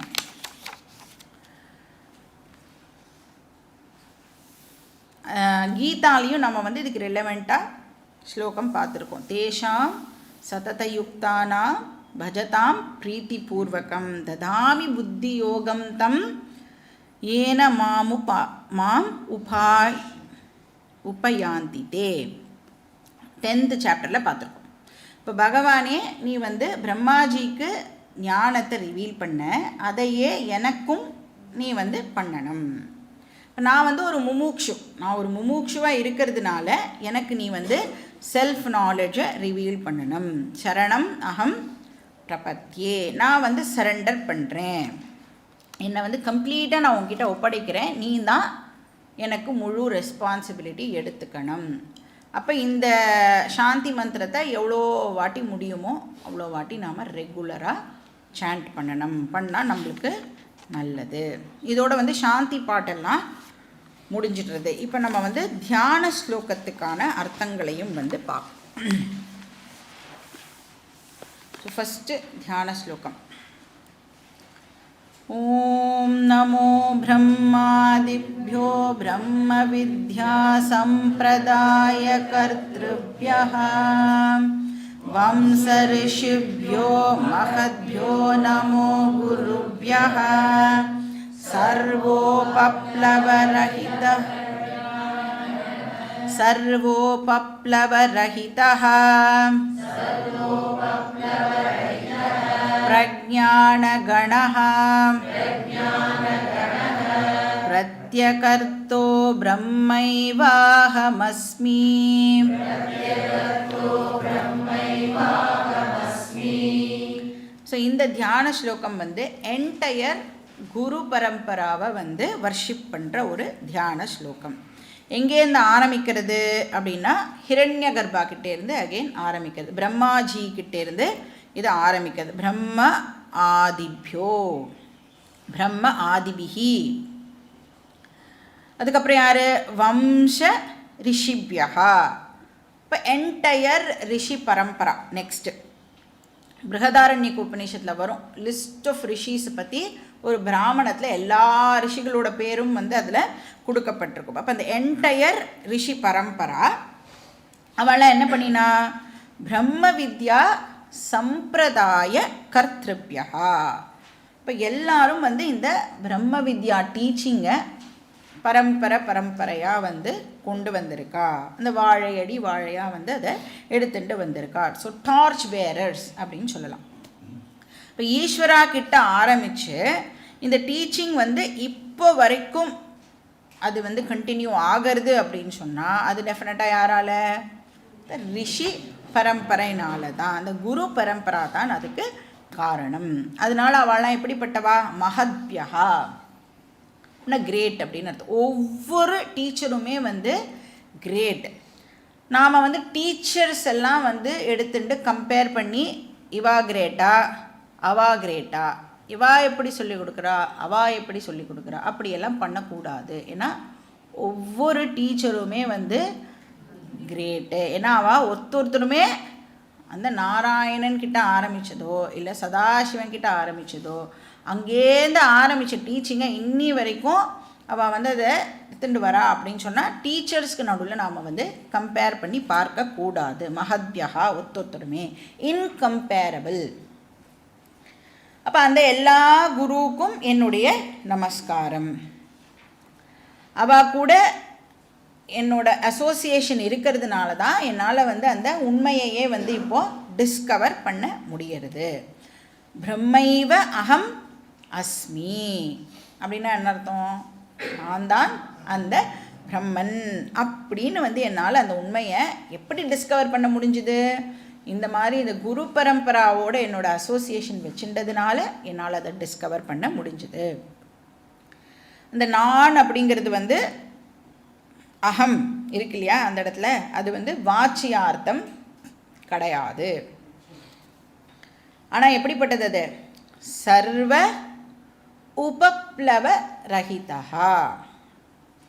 S1: கீதாலையும் நம்ம வந்து இதுக்கு ரிலவெண்ட்டாக ஸ்லோகம் பார்த்துருக்கோம். தேஷாம் சததயுக்தானாம் பஜதாம் பிரீத்திபூர்வகம் ததாமி புத்தி யோகம் தம் ஏன மாம் உபயாந்தி தே. 10th சாப்டரில் பார்த்துருக்கோம். இப்போ பகவானே நீ வந்து பிரம்மாஜிக்கு ஞானத்தை ரிவீல் பண்ண, அதையே எனக்கும் நீ வந்து பண்ணணும். நான் வந்து ஒரு முமுக்ஷு, நான் ஒரு முமுக்ஷுவாக இருக்கிறதுனால எனக்கு நீ வந்து செல்ஃப் நாலேஜை ரிவீல் பண்ணணும். சரணம் அகம் பிரபத்தியே, நான் வந்து சரண்டர் பண்ணுறேன், என்னை வந்து கம்ப்ளீட்டாக நான் உங்ககிட்ட ஒப்படைக்கிறேன், நீ தான் எனக்கு முழு ரெஸ்பான்சிபிலிட்டி எடுத்துக்கணும். அப்போ இந்த சாந்தி மந்திரத்தை எவ்வளோ வாட்டி முடியுமோ அவ்வளோ வாட்டி நாம் ரெகுலராக சாண்ட் பண்ணணும். பண்ணால் நம்மளுக்கு நல்லது. இதோட வந்து சாந்தி பாட்டெல்லாம் முடிஞ்சிடுறது. இப்போ நம்ம வந்து தியான ஸ்லோகத்துக்கான அர்த்தங்களையும் வந்து பார்ப்போம். ஸோ ஃபஸ்ட்டு தியான ஸ்லோகம். ஓம் நமோ பிரம்மாதிப்யோ பிரம்ம வித்யா சம்பிரதாய கர்த்ருப்யः வம்ச ரிஷிப்யோ மஹத்யோ நமோ குருப்யः சர்வோபப்ளவரஹிதः பிரஜ்ஞானகணः பிரத்யகர்த்தோ பிரம்மைவாஹமஸ்மி. ஸோ இந்த தியான ஸ்லோகம் வந்து என்டையர் குரு பரம்பராவை வந்து வர்ஷிப் பண்ணுற ஒரு தியான ஸ்லோகம். எங்கேருந்து ஆரம்பிக்கிறது அப்படின்னா ஹிரண்யகர்பா கிட்டேருந்து அகெயின் ஆரம்பிக்கிறது, பிரம்மாஜி கிட்டேருந்து இது ஆரம்பிக்கிறது. பிரம்ம ஆதிபியோ, பிரம்ம ஆதிபிஹி. அதுக்கப்புறம் யார், வம்ச ரிஷிபியா. இப்போ என்டையர் ரிஷி பரம்பரா. நெக்ஸ்ட்டு பிருஹதாரண்யக உபநிஷத்தில் வரும் லிஸ்ட் ஆஃப் ரிஷிஸ் பற்றி ஒரு பிராமணத்தில் எல்லா ரிஷிகளோட பேரும் வந்து அதில் கொடுக்கப்பட்டிருக்கும். அப்போ அந்த என்டையர் ரிஷி பரம்பரா அவளை என்ன பண்ணினா, பிரம்ம வித்யா சம்பிரதாய கர்த்ருப்யா. இப்போ எல்லாரும் வந்து இந்த பிரம்ம வித்யா டீச்சிங்கை பரம்பரையாக வந்து கொண்டு வந்திருக்கா. அந்த வாழையடி வாழையாக வந்து அதை எடுத்துட்டு வந்திருக்கா. ஸோ டார்ச் பேரர்ஸ் அப்படின்னு சொல்லலாம். இப்போ ஈஸ்வரா கிட்ட ஆரம்பித்து இந்த டீச்சிங் வந்து இப்போ வரைக்கும் அது வந்து கண்டினியூ ஆகிறது அப்படின்னு சொன்னால் அது டெஃபினட்டாக யாரால? ரிஷி பரம்பரையினால தான், அந்த குரு பரம்பரா தான் அதுக்கு காரணம். அதனால அவள்லாம் எப்படிப்பட்டவா? மஹத்யஹா, கிரேட் அப்படின்னு அர்த்தம். ஒவ்வொரு டீச்சருமே வந்து கிரேட். நாம் வந்து டீச்சர்ஸ் எல்லாம் வந்து எடுத்துட்டு கம்பேர் பண்ணி இவா கிரேட்டா அவா கிரேட்டா, இவா எப்படி சொல்லி கொடுக்குறா அவா எப்படி சொல்லி கொடுக்குறா அப்படியெல்லாம் பண்ணக்கூடாது. ஏன்னா ஒவ்வொரு டீச்சருமே வந்து கிரேட்டு. ஏன்னா அவள் ஒருத்தருமே அந்த நாராயணன் கிட்ட ஆரம்பித்ததோ இல்லை சதாசிவன் கிட்ட ஆரம்பித்ததோ அங்கேருந்து ஆரம்பித்த டீச்சிங்கை இன்னி வரைக்கும் அவள் வந்து அதை எடுத்துட்டு வரா அப்படின்னு சொன்னால் டீச்சர்ஸ்க்கு நடுவில் நாம் வந்து கம்பேர் பண்ணி பார்க்கக்கூடாது. மஹத்யஹா, ஒருத்தருமே இன்கம்பேரபிள். அப்போ அந்த எல்லா குருவுக்கும் என்னுடைய நமஸ்காரம். அவள் கூட என்னோட அசோசியேஷன் இருக்கிறதுனால தான் என்னால் வந்து அந்த உண்மையையே வந்து இப்போது டிஸ்கவர் பண்ண முடிகிறது. பிரம்மைவ அகம் அஸ்மி அப்படின்னா என்ன அர்த்தம்? நான் தான் அந்த பிரம்மன் அப்படின்னு வந்து என்னால் அந்த உண்மையை எப்படி டிஸ்கவர் பண்ண முடிஞ்சுது? இந்த மாதிரி இந்த குரு பரம்பராவோட என்னோட அசோசியேஷன் வச்சுட்டதுனால என்னால் அதை டிஸ்கவர் பண்ண முடிஞ்சுது. இந்த நான் அப்படிங்கிறது வந்து அகம் இருக்கு இல்லையா, அந்த இடத்துல அது வந்து வாச்சியார்த்தம் கிடையாது. ஆனால் எப்படிப்பட்டது அது? சர்வ உபப்ளவ ரஹிதா.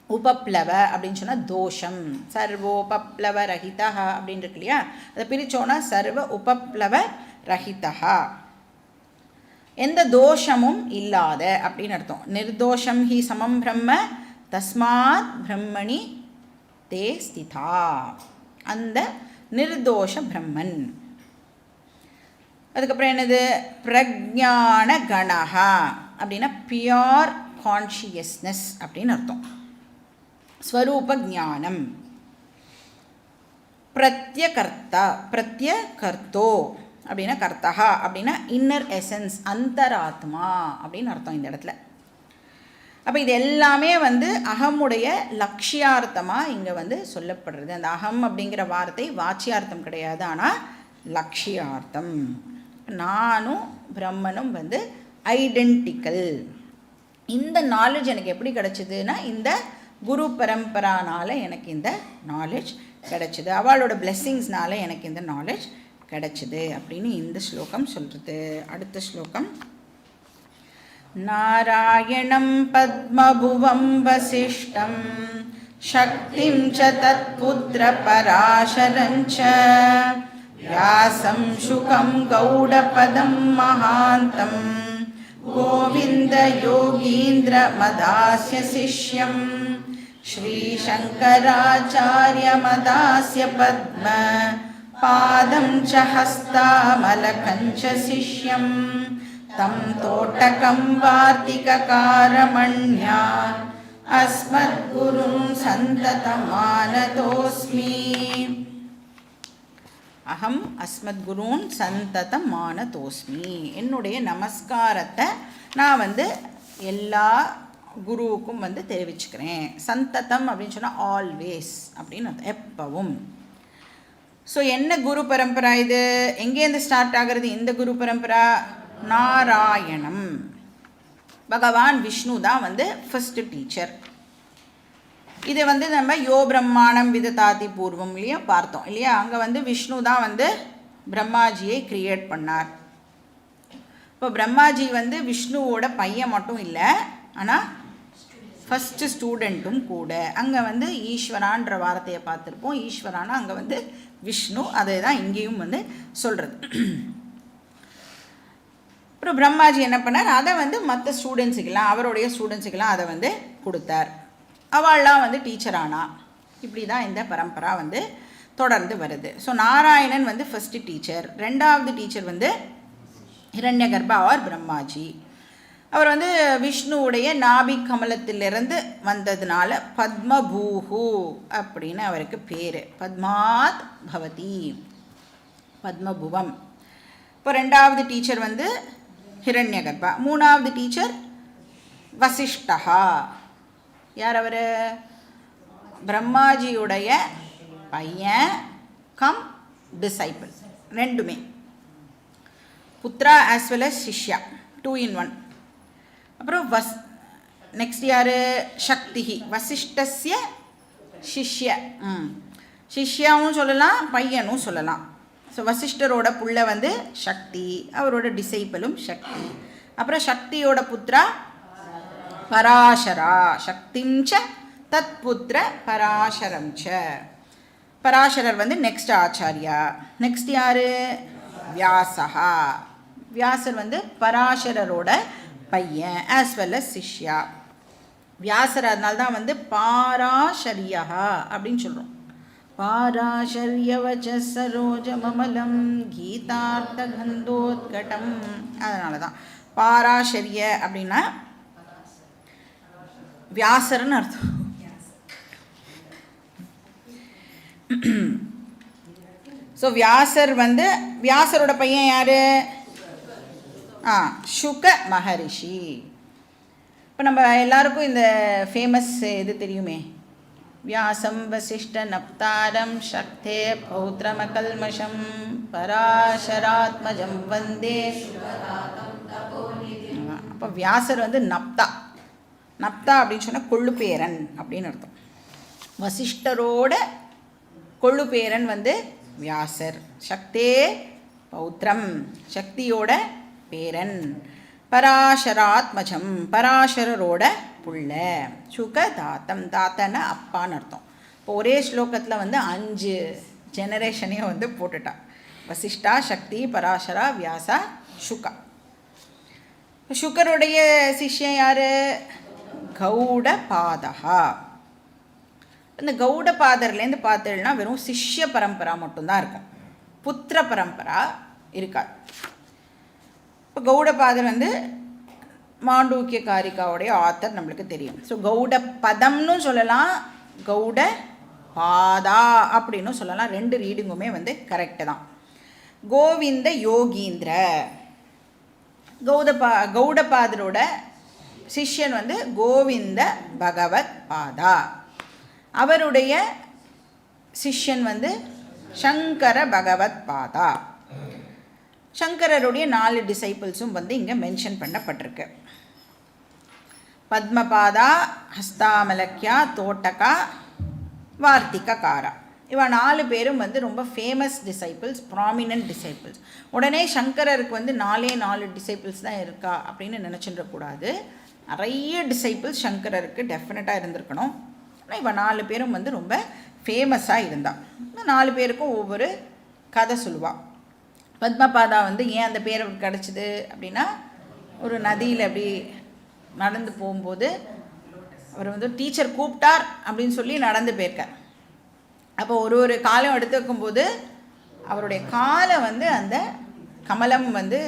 S1: உபப்ளவ அப்படின்னு சொன்னால் தோஷம். சர்வோபப்ளவ ரஹிதா அப்படின்னு இருக்கு இல்லையா, அதை பிரித்தோன்னா சர்வ உபப்ளவ ரஹிதா, எந்த தோஷமும் இல்லாத அப்படின்னு அர்த்தம். நிர்தோஷம் ஹி சமம் பிரம்ம தஸ்மாத் பிரம்மணி தே ஸ்திதா, அந்த நிர்தோஷ பிரம்மன். அதுக்கப்புறம் என்னது? பிரஜான கணஹா அப்படின்னா பியோர் கான்ஷியஸ்னஸ் அப்படின்னு அர்த்தம். ஸ்வரூப ஞானம். பிரத்யகர்த்தா, பிரத்யகர்த்தோ அப்படின்னா கர்த்தா அப்படின்னா இன்னர் எசன்ஸ், அந்தராத்மா அப்படின்னு அர்த்தம் இந்த இடத்துல. அப்போ இது எல்லாமே வந்து அகமுடைய லட்சியார்த்தமாக இங்கே வந்து சொல்லப்படுறது. அந்த அகம் அப்படிங்கிற வார்த்தை வாச்சியார்த்தம் கிடையாது, ஆனால் லட்சியார்த்தம். நானும் பிரம்மனும் வந்து ஐடென்டிக்கல். இந்த நாலேஜ் எனக்கு எப்படி கிடச்சிதுன்னா இந்த குரு பரம்பரானால் எனக்கு இந்த நாலேஜ் கிடச்சிது, அவளோட பிளெஸ்ஸிங்ஸ்னால எனக்கு இந்த நாலேஜ் கிடச்சிது அப்படின்னு இந்த ஸ்லோகம் சொல்கிறது. அடுத்த ஸ்லோகம். நாராயணம் பத்மபுவம் வசிஷ்டம் சக்திம் ச தத்புத்ர பராசரஞ்ச வியாசம் சுகம் கௌடபதம் மகாந்தம் கோவிந்த யோகீந்திர மதாஸ்ய சிஷ்யம் ஸ்ரீசங்கராச்சார்ய மதாஸ்ய பத்ம பாதம் ச ஹஸ்தாமலகம் ச சிஷ்யம் தம் தோட்டகம் வார்த்திககாரமண்யா அஸ்மத்குரும் சந்ததமானதோஸ்மி. அகம் அஸ்மத்குருன் சந்ததம் மானதோஸ்மி. என்னுடைய நமஸ்காரத்தை நான் வந்து எல்லா குருவுக்கும் வந்து தெரிவிச்சுக்கிறேன். சந்ததம் அப்படின்னு சொன்னால் ஆல்வேஸ் அப்படின்னு அர்த்தம், எப்பவும். ஸோ என்ன குரு பரம்பரா இது? எங்கேருந்து ஸ்டார்ட் ஆகிறது இந்த குரு பரம்பரா? நாராயணம், பகவான் விஷ்ணு தான் வந்து ஃபஸ்ட்டு டீச்சர். இதை வந்து நம்ம யோ பிரம்மாணம் விததாதி பூர்வம் இல்லையா பார்த்தோம் இல்லையா, அங்கே வந்து விஷ்ணு தான் வந்து பிரம்மாஜியை கிரியேட் பண்ணார். இப்போ பிரம்மாஜி வந்து விஷ்ணுவோட பையன் மட்டும் இல்லை, ஆனால் ஃபஸ்ட்டு ஸ்டூடெண்ட்டும் கூட. அங்கே வந்து ஈஸ்வரான்ற வார்த்தையை பார்த்துருப்போம். ஈஸ்வரானா அங்கே வந்து விஷ்ணு, அதை தான் இங்கேயும் வந்து சொல்கிறது. அப்புறம் பிரம்மாஜி என்ன பண்ணார், அதை வந்து மற்ற ஸ்டூடெண்ட்ஸுக்கெல்லாம், அவருடைய ஸ்டூடெண்ட்ஸுக்கெல்லாம் அதை வந்து கொடுத்தார். அவள்லாம் வந்து டீச்சர் ஆனா. இப்படி தான் இந்த பரம்பரா வந்து தொடர்ந்து வருது. ஸோ நாராயணன் வந்து ஃபஸ்ட்டு டீச்சர். ரெண்டாவது டீச்சர் வந்து ஹிரண்யகர்பா ஆர் பிரம்மாஜி. அவர் வந்து விஷ்ணுவுடைய நாபி கமலத்திலிருந்து வந்ததுனால பத்மபூஹு அப்படின்னு அவருக்கு பேர். பத்மாத் பவதி, பத்மபுவம். இப்போ ரெண்டாவது டீச்சர் வந்து ஹிரண்யகர்பா. மூணாவது டீச்சர் வசிஷ்டா. யார் அவர்? பிரம்மாஜியுடைய பையன் கம் டிசைபிள், ரெண்டுமே. புத்ரா ஆஸ் வெல் அஸ் சிஷ்யா, 2 in 1. அப்புறம் நெக்ஸ்ட் யார்? சக்தி. வசிஷ்டஸ்ய சிஷ்ய, சிஷ்யாவும் சொல்லலாம் பையனும் சொல்லலாம். ஸோ வசிஷ்டரோட புள்ள வந்து சக்தி, அவரோட டிசைபிளும் சக்தி. அப்புறம் சக்தியோட புத்ரா பராசரா, சக்திஞ்ச தத் புத்திர பராசரம் ச. பராசரர் வந்து நெக்ஸ்ட் ஆச்சாரியா. நெக்ஸ்ட் யார்? வியாசா. வியாசர் வந்து பராசரரோட பையன் ஆஸ் வெல் அஸ் சிஷ்யா. வியாசர் அதனால தான் வந்து பாராசரியா அப்படின்னு சொல்கிறோம். பாராசரியவச்ச சரோஜமமலம் கீதார்த்த கந்தோத்கடம். அதனால தான் பாராசரிய அப்படின்னா வியாசர்னு அர்த்தம். ஸோ வியாசர் வந்து, வியாசரோட பையன் யார்? சுக மகரிஷி. இப்போ நம்ம எல்லாருக்கும் இந்த ஃபேமஸ் இது தெரியுமே, வியாசம் வசிஷ்ட நப்தாரம் சக்தே பௌத்ரமகல்மஷம் பராசராத்மஜம் வந்தே. அப்போ வியாசர் வந்து நப்தா. நப்தா அப்படின்னு சொன்னால் கொள்ளுப்பேரன் அப்படின்னு அர்த்தம். வசிஷ்டரோட கொள்ளுப்பேரன் வந்து வியாசர். சக்தே பௌத்ரம், சக்தியோட பேரன். பராசராத்மஜம், பராசரரோட புள்ள. சுக தாத்தம், தாத்தன அப்பான்னு அர்த்தம். இப்போ ஒரே ஸ்லோகத்தில் வந்து 5 ஜெனரேஷனையும் வந்து போட்டுட்டா. வசிஷ்டா, சக்தி, பராசரா, வியாசா, சுகா. சுகருடைய சிஷ்யன் யார்? கௌடபாதகா. இந்த கௌடபாதர்லேருந்து பார்த்தீங்கன்னா வெறும் சிஷ்ய பரம்பரா மட்டும்தான் இருக்கும், புத்திர பரம்பரா இருக்காது. இப்போ கௌடபாதர் வந்து மாண்டூக்கிய காரிகாவுடைய ஆத்தர் நம்மளுக்கு தெரியும். ஸோ கௌட பதம்னு சொல்லலாம், கௌட பாதா அப்படின்னு சொல்லலாம். 2 ரீடிங்குமே வந்து கரெக்டு தான். கோவிந்த யோகீந்திர. கௌடபாதரோட சிஷ்யன் வந்து கோவிந்த பகவத் பாதா. அவருடைய சிஷ்யன் வந்து சங்கர பகவத் பாதா. சங்கரருடைய 4 டிசைபிள்ஸும் வந்து இங்கே மென்ஷன் பண்ணப்பட்டிருக்கு. பத்மபாதா, ஹஸ்தாமலக்கியா, தோட்டகா, வார்த்திககாரா. இவ 4 பேரும் வந்து ரொம்ப ஃபேமஸ் டிசைபிள்ஸ், ப்ராமினன்ட் டிசைபிள்ஸ். உடனே சங்கரருக்கு வந்து 4 டிசைபிள்ஸ் தான் இருக்கா அப்படின்னு நினச்சிடக்கூடாது. நிறைய டிசைபிள்ஸ் சங்கரருக்கு டெஃபினட்டாக இருந்திருக்கணும். ஆனால் இவ 4 பேரும் வந்து ரொம்ப ஃபேமஸாக இருந்தாள். 4 பேருக்கும் ஒவ்வொரு கதை சொல்லுவாள். பத்மபாதா வந்து ஏன் அந்த பேர் கிடச்சிது அப்படின்னா, ஒரு நதியில் அப்படி நடந்து போகும்போது அவர் வந்து டீச்சர் கூப்பிட்டார் அப்படின்னு சொல்லி நடந்து போயிருக்கார். அப்போ ஒரு காலம் எடுத்து வைக்கும்போது அவருடைய காலை வந்து அந்த கமலம் வந்து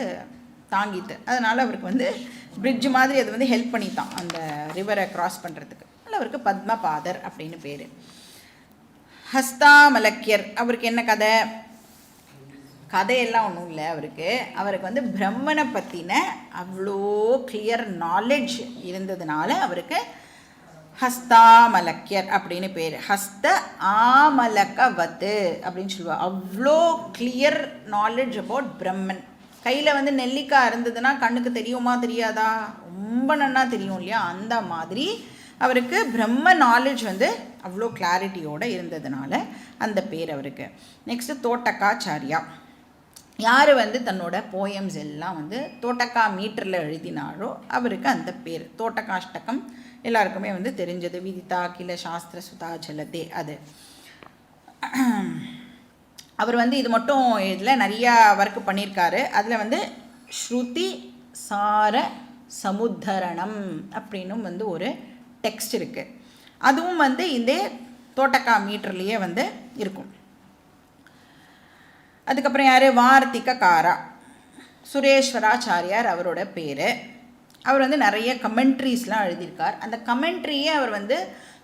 S1: தாங்கிட்டு, அதனால் அவருக்கு வந்து பிரிட்ஜ் மாதிரி அது வந்து ஹெல்ப் பண்ணித்தான் அந்த ரிவரை கிராஸ் பண்ணுறதுக்கு. அதில் அவருக்கு பத்மபாதர் அப்படின்னு பேர். ஹஸ்தாமலக்கியர், அவருக்கு என்ன கதை? கதையெல்லாம் ஒன்றும் இல்லை. அவருக்கு வந்து பிரம்மனை பற்றின அவ்வளோ கிளியர் நாலேஜ் இருந்ததுனால அவருக்கு ஹஸ்தாமலக்கியர் அப்படின்னு பேர். ஹஸ்த ஆமலக்கவத்து அப்படின்னு சொல்லுவாள். அவ்வளோ கிளியர் நாலேஜ் அபவுட் பிரம்மன். கையில் வந்து நெல்லிக்காய் இருந்ததுன்னா கண்ணுக்கு தெரியுமா தெரியாதா? ரொம்ப நன்னா தெரியும் இல்லையா? அந்த மாதிரி அவருக்கு பிரம்ம நாலேஜ் வந்து அவ்வளோ கிளாரிட்டியோடு இருந்ததுனால அந்த பேர் அவருக்கு. நெக்ஸ்ட்டு தோட்டக்காச்சாரியா. யார் வந்து தன்னோட போயம்ஸ் எல்லாம் வந்து தோட்டக்கா மீட்டரில் எழுதினாரோ அவருக்கு அந்த பேர். தோட்டக்காஷ்டகம் எல்லாருக்குமே வந்து தெரிஞ்சது. விதிதா கில சாஸ்திர சுதா ஜலதே அது. அவர் வந்து இது மட்டும் இதில் நிறையா ஒர்க் பண்ணியிருக்காரு. அதில் வந்து ஸ்ருதி சார சமுத்தரணம் அப்படின்னும் வந்து ஒரு டெக்ஸ்ட் இருக்குது. அதுவும் வந்து இந்த தோட்டக்கா மீட்டர்லேயே வந்து இருக்கும். அதுக்கப்புறம் யார்? வார்த்திககாரா. சுரேஸ்வராச்சாரியார் அவரோட பேர். அவர் வந்து நிறைய கமெண்ட்ரிஸ்லாம் எழுதியிருக்கார். அந்த கமெண்ட்ரியே அவர் வந்து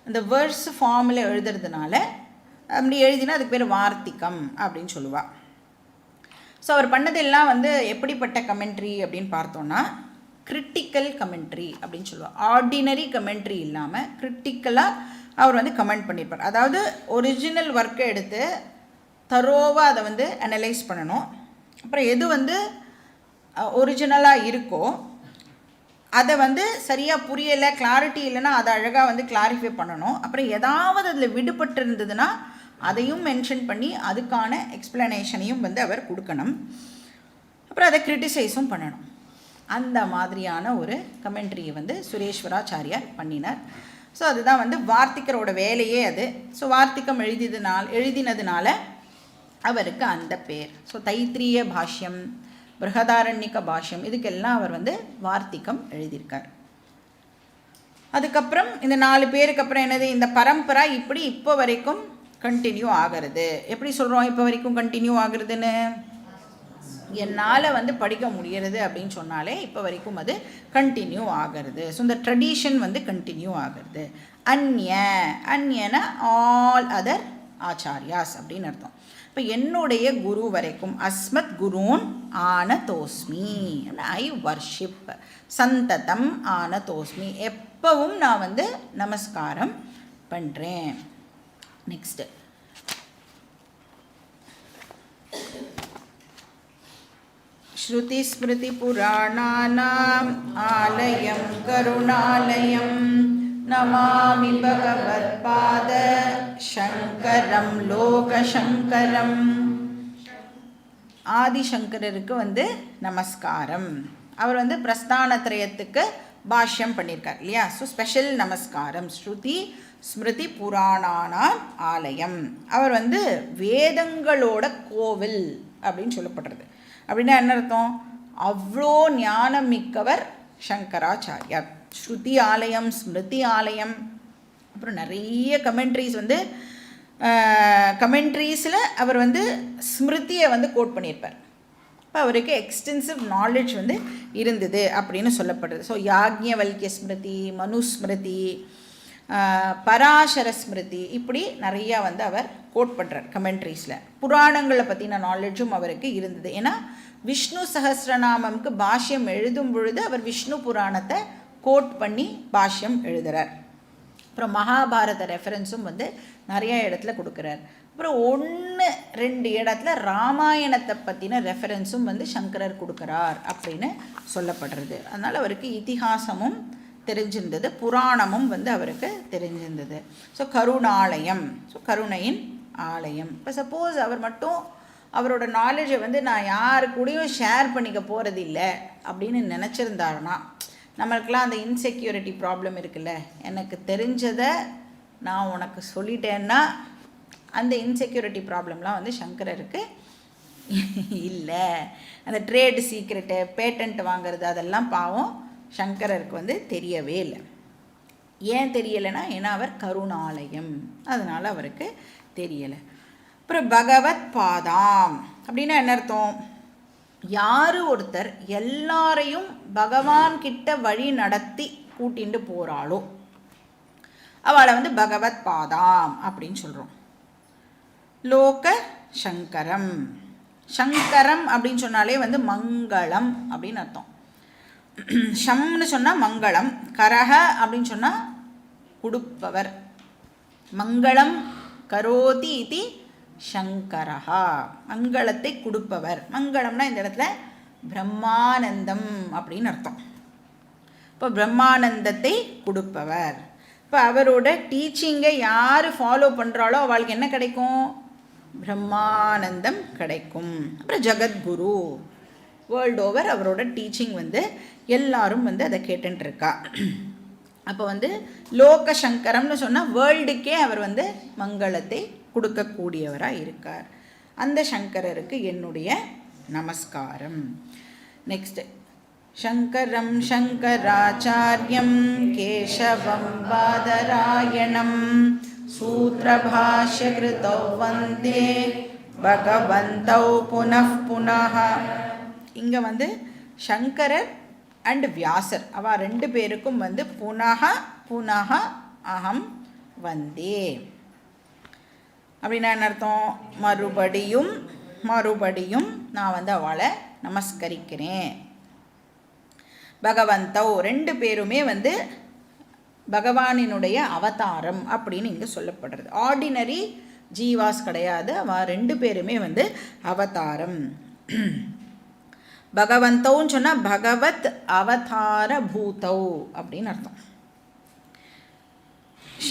S1: அந்த வேர்ஸ் ஃபார்மில் எழுதுறதுனால அப்படி எழுதினா அதுக்கு பேர் வார்த்திகம் அப்படின்னு சொல்லுவாள். ஸோ அவர் பண்ணதெல்லாம் வந்து எப்படிப்பட்ட கமெண்ட்ரி அப்படின்னு பார்த்தோன்னா, கிரிட்டிக்கல் கமெண்ட்ரி அப்படின்னு சொல்லுவாள். ஆர்டினரி கமெண்ட்ரி இல்லாமல் கிரிட்டிக்கலாக அவர் வந்து கமெண்ட் பண்ணியிருப்பார். அதாவது ஒரிஜினல் ஒர்க்கை எடுத்து தரோவாக அதை வந்து அனலைஸ் பண்ணணும். அப்புறம் எது வந்து ஒரிஜினலாக இருக்கோ அதை வந்து சரியாக புரியலை, கிளாரிட்டி இல்லைன்னா அதை அழகாக வந்து கிளாரிஃபை பண்ணணும். அப்புறம் ஏதாவது அதில் விடுபட்டு இருந்ததுன்னா அதையும் மென்ஷன் பண்ணி அதுக்கான எக்ஸ்ப்ளனேஷனையும் வந்து அவர் கொடுக்கணும். அப்புறம் அதை கிரிட்டிசைஸும் பண்ணணும். அந்த மாதிரியான ஒரு கமெண்ட்ரியை வந்து சுரேஸ்வராச்சாரியார் பண்ணினார். ஸோ அதுதான் வந்து வார்த்திகரோட வேலையே அது. ஸோ வார்த்திகம் எழுதினதுனால அவருக்கு அந்த பேர். ஸோ தைத்திரிய பாஷ்யம், பிருகதாரண்யக பாஷ்யம், இதுக்கெல்லாம் அவர் வந்து வார்த்திகம் எழுதியிருக்கார். அதுக்கப்புறம் இந்த 4 பேருக்கு அப்புறம் என்னது, இந்த பரம்பரை இப்படி இப்போ வரைக்கும் கண்டினியூ ஆகிறது. எப்படி சொல்கிறோம் இப்போ வரைக்கும் கண்டினியூ ஆகுறதுன்னு? என்னால் வந்து படிக்க முடிகிறது அப்படின்னு சொன்னாலே இப்போ வரைக்கும் அது கண்டினியூ ஆகிறது. ஸோ இந்த ட்ரெடிஷன் வந்து கண்டினியூ ஆகிறது. அந்யன ஆல் அதர் ஆச்சாரியாஸ் அப்படின்னு அர்த்தம். இப்போ என்னுடைய குரு வரைக்கும் அஸ்மத் குருன் ஆனதோஸ்மி, ஐ வர்ஷிப் சந்ததம் ஆனதோஸ்மி, எப்பவும் நான் வந்து நமஸ்காரம் பண்ணுறேன். நெக்ஸ்ட்டு ஸ்ருதிஸ்மிருதி புராணானாம் ஆலயம் கருணாலயம் நமாமி பகவத்பாத சங்கரம் லோகசங்கரம். ஆதிசங்கரருக்கு வந்து நமஸ்காரம். அவர் வந்து பிரஸ்தானத்ரயத்துக்கு பாஷ்யம் பண்ணியிருக்கார் இல்லையா? ஸோ ஸ்பெஷல் நமஸ்காரம். ஸ்ருதி ஸ்மிருதி புராணானாம் ஆலயம். அவர் வந்து வேதங்களோட கோவில் அப்படின்னு சொல்லப்படுறது. அப்படின்னா என்ன அர்த்தம்? அவ்வளோ ஞானம் மிக்கவர் சங்கராச்சாரியார். ஸ்ருதி ஆலயம், ஸ்மிருதி ஆலயம், அப்புறம் நிறைய கமெண்ட்ரிஸ் வந்து கமெண்ட்ரீஸில் அவர் வந்து ஸ்மிருதியை வந்து கோட் பண்ணியிருப்பார். இப்போ அவருக்கு எக்ஸ்டென்சிவ் நாலேஜ் வந்து இருந்தது அப்படின்னு சொல்லப்படுது. ஸோ யாக்ஞவல்கிய ஸ்மிருதி, மனுஸ்மிருதி, பராசர ஸ்மிருதி, இப்படி நிறையா வந்து அவர் கோட் பண்ணுறார் கமெண்ட்ரிஸில். புராணங்களை பற்றின நாலேஜும் அவருக்கு இருந்தது. ஏன்னா விஷ்ணு சஹஸ்ரநாமம்க்கு பாஷ்யம் எழுதும் பொழுது அவர் விஷ்ணு புராணத்தை கோட் பண்ணி பாஷ்யம் எழுதுகிறார். அப்புறம் மகாபாரத ரெஃபரன்ஸும் வந்து நிறைய இடத்துல கொடுக்குறார். அப்புறம் 1-2 இடத்துல ராமாயணத்தை பற்றின ரெஃபரன்ஸும் வந்து சங்கரர் கொடுக்குறார் அப்படின்னு சொல்லப்படுறது. அதனால் அவருக்கு இதிகாசமும் தெரிஞ்சிருந்தது, புராணமும் வந்து அவருக்கு தெரிஞ்சிருந்தது. ஸோ கருணாலயம், ஸோ கருணையின் ஆலயம். இப்போ சப்போஸ் அவர் மட்டும் அவரோட நாலேஜை வந்து நான் யாரு கூடயும் ஷேர் பண்ணிக்க போகிறது இல்லை அப்படின்னு நினச்சிருந்தாருன்னா, நம்மளுக்கெல்லாம் அந்த இன்செக்யூரிட்டி ப்ராப்ளம் இருக்குல்ல, எனக்கு தெரிஞ்சதை நான் உனக்கு சொல்லிட்டேன்னா அந்த இன்செக்யூரிட்டி ப்ராப்ளம்லாம் வந்து சங்கரருக்கு இல்லை. அந்த ட்ரேடு சீக்ரெட்டு, பேட்டன்ட் வாங்கிறது, அதெல்லாம் பாவம் சங்கரருக்கு வந்து தெரியவே இல்லை. ஏன் தெரியலைன்னா, ஏன்னா அவர் கருணாலயம், அதனால் அவருக்கு தெரியலை. அப்புறம் பகவத் பாதாம் அப்படின்னா என்ன அர்த்தம்? யார் ஒருத்தர் எல்லாரையும் பகவான் கிட்ட வழி நடத்தி கூட்டிட்டு போகிறாளோ அவளை வந்து பகவத் பாதாம் அப்படின்னு சொல்கிறோம். லோக சங்கரம், சங்கரம் அப்படின்னு சொன்னாலே வந்து மங்களம் அப்படின்னு அர்த்தம். ஷம்னு சொன்னால் மங்களம், கரக அப்படின்னு சொன்னால் கொடுப்பவர். மங்களம் கரோதி இதி சங்கரஹா, மங்களத்தை கொடுப்பவர். மங்களம்னா இந்த இடத்துல பிரம்மானந்தம் அப்படின்னு அர்த்தம். இப்போ பிரம்மானந்தத்தை கொடுப்பவர். இப்போ அவரோட டீச்சிங்கை யார் ஃபாலோ பண்ணுறாளோ அவளுக்கு என்ன கிடைக்கும்? பிரம்மானந்தம் கிடைக்கும். அப்புறம் ஜகத்குரு, வேர்ல்டு ஓவர் அவரோட டீச்சிங் வந்து எல்லாரும் வந்து அதை கேட்டுருக்கா. அப்போ வந்து லோக சங்கரம்னு சொன்னால் வேர்ல்டுக்கே அவர் வந்து மங்களத்தை கொடுக்கக்கூடியவராக இருக்கார். அந்த சங்கரருக்கு என்னுடைய நமஸ்காரம். நெக்ஸ்ட் சங்கரம் சங்கராச்சாரியம் கேசவம் பாதராயணம் சூத்ரபாஷ்யகிருதௌ வந்தே பகவந்தௌ புனః புனः. இங்கே வந்து சங்கரர் அண்ட் வியாசர் அவ 2 பேருக்கும் வந்து புனः புனः அகம் வந்தே அப்படின்னா என்ன அர்த்தம்? மறுபடியும் மறுபடியும் நான் வந்து அவளை நமஸ்கரிக்கிறேன். பகவந்தௌ ரெண்டு பேருமே வந்து பகவானினுடைய அவதாரம் அப்படின்னு இங்கே சொல்லப்படுறது. ஆர்டினரி ஜீவாஸ் கிடையாது, அவ ரெண்டு பேருமே வந்து அவதாரம். பகவந்தௌன்னு சொன்னால் பகவத் அவதார பூதௌ அப்படின்னு அர்த்தம்.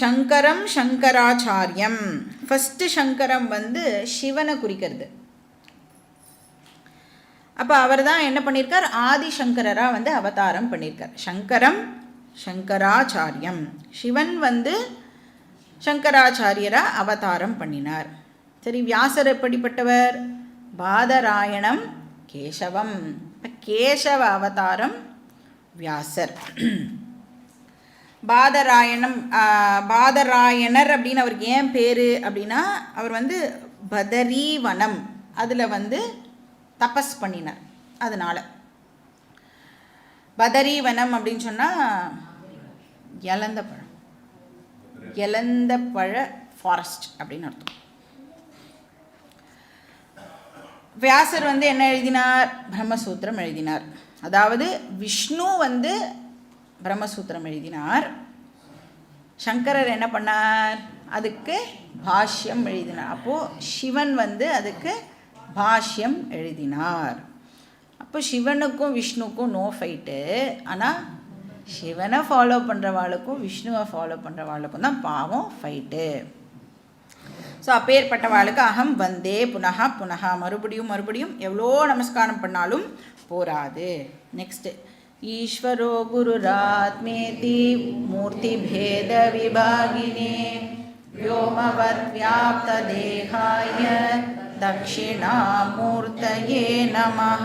S1: சங்கரம் சங்கராச்சாரியம், ஃபஸ்ட்டு சங்கரம் வந்து சிவனை குறிக்கிறது. அப்போ அவர் தான் என்ன பண்ணியிருக்கார், ஆதிசங்கரராக வந்து அவதாரம் பண்ணியிருக்கார். சங்கரம் சங்கராச்சாரியம், சிவன் வந்து சங்கராச்சாரியராக அவதாரம் பண்ணினார். சரி, வியாசர் எப்படிப்பட்டவர், பாதராயணம் கேசவம், கேசவ அவதாரம் வியாசர். பாதராயணர் அப்படின்னு அவருக்கு ஏன் பேர் அப்படின்னா, அவர் வந்து பதரீவனம் அதில் வந்து தபஸ் பண்ணினார். அதனால் பதரீவனம் அப்படின்னு சொன்னால் இலந்த பழம், இலந்த பழ ஃபாரஸ்ட் அப்படின்னு அர்த்தம். வியாசர் வந்து என்ன எழுதினார், பிரம்மசூத்திரம் எழுதினார். அதாவது விஷ்ணு வந்து பிரம்மசூத்திரம் எழுதினார், சங்கரர் என்ன பண்ணார், அதுக்கு பாஷ்யம் எழுதினார். அப்போது சிவன் வந்து அதுக்கு பாஷ்யம் எழுதினார். அப்போ சிவனுக்கும் விஷ்ணுக்கும் நோ ஃபைட்டு. ஆனால் சிவனை ஃபாலோ பண்ணுறவாளுக்கும் விஷ்ணுவை ஃபாலோ பண்ணுறவாளுக்கும் தான் பாவம் ஃபைட்டு. ஸோ அப்பேற்பட்டவாளுக்கு அகம் வந்தே புனகா புனகா, மறுபடியும் மறுபடியும் எவ்வளோ நமஸ்காரம் பண்ணாலும் போராது. நெக்ஸ்ட்டு, ஈஸ்வரோ குருராத்மேதி மூர்த்தி பேத விபாகினே व्योमवत् व्याप्त देहाय தட்சிணாமூர்த்தயே நமஹ.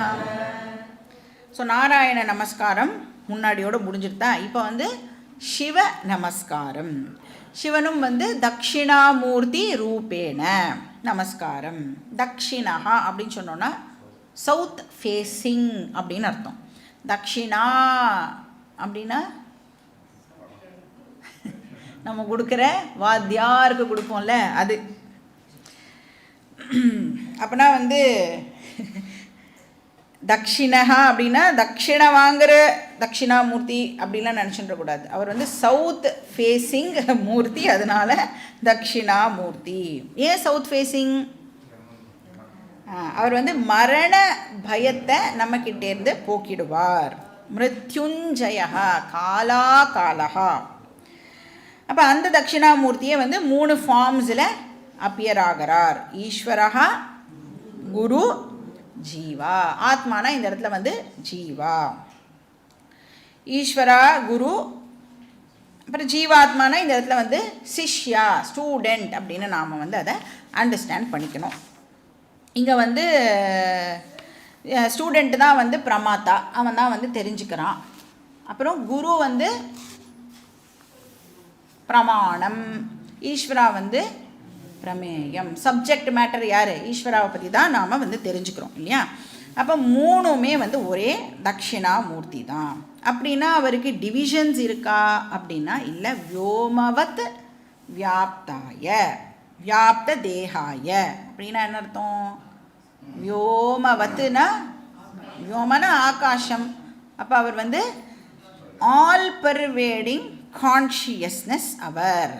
S1: ஸோ நாராயண நமஸ்காரம் முன்னாடியோடு முடிஞ்சிருந்தா. இப்போ வந்து சிவ நமஸ்காரம். சிவனும் வந்து தட்சிணாமூர்த்தி ரூபேண நமஸ்காரம். தட்சிணா அப்படின்னு சொன்னோன்னா சவுத் ஃபேஸிங் அப்படின்னு அர்த்தம். தட்சிணா அப்படின்னா நம்ம கொடுக்குற வாத்தியாருக்கு கொடுப்போம்ல அது. அப்படின்னா வந்து தட்சிணா அப்படின்னா தட்சிணை வாங்குகிற தட்சிணாமூர்த்தி அப்படின்லாம் நினச்சிடக்கூடாது. அவர் வந்து சவுத் ஃபேஸிங் மூர்த்தி, அதனால் தட்சிணாமூர்த்தி. ஏன் சவுத் ஃபேஸிங்? அவர் வந்து மரண பயத்தை நம்மக்கிட்டேருந்து போக்கிடுவார். மிருத்யுஞ்சயா காலா காலஹா. அப்போ அந்த தட்சிணாமூர்த்தியை வந்து 3 ஃபார்ம்ஸில் அப்பியர் ஆகிறார். ஈஸ்வரஹா, குரு, ஜீவா. ஆத்மானா இந்த இடத்துல வந்து ஜீவா. ஈஸ்வரா, குரு, அப்புறம் ஜீவாத்மானா இந்த இடத்துல வந்து சிஷ்யா, ஸ்டூடெண்ட் அப்படின்னு நாம் வந்து அதை அண்டர்ஸ்டாண்ட் பண்ணிக்கணும். இங்கே வந்து ஸ்டூடெண்ட்டு தான் வந்து பிரமாத்தா, அவன் தான் வந்து தெரிஞ்சுக்கிறான். அப்புறம் குரு வந்து பிரமாணம், ஈஸ்வரா வந்து பிரமேயம். சப்ஜெக்ட் மேட்டர் யார்? ஈஸ்வராவை பற்றி தான் நாம் வந்து தெரிஞ்சுக்கிறோம் இல்லையா? அப்போ 3மே வந்து ஒரே தட்சிணாமூர்த்தி தான். அப்படின்னா அவருக்கு டிவிஷன்ஸ் இருக்கா அப்படின்னா இல்லை. வியோமவத் வியாப்தாய வியாப்த தேகாய அப்படின்னா என்ன அர்த்தம்? வியோமவத்துனா வியோமனா ஆகாசம். அப்போ அவர் வந்து ஆல் பர்வேடிங் கான்ஷியஸ்னஸ் அவர்.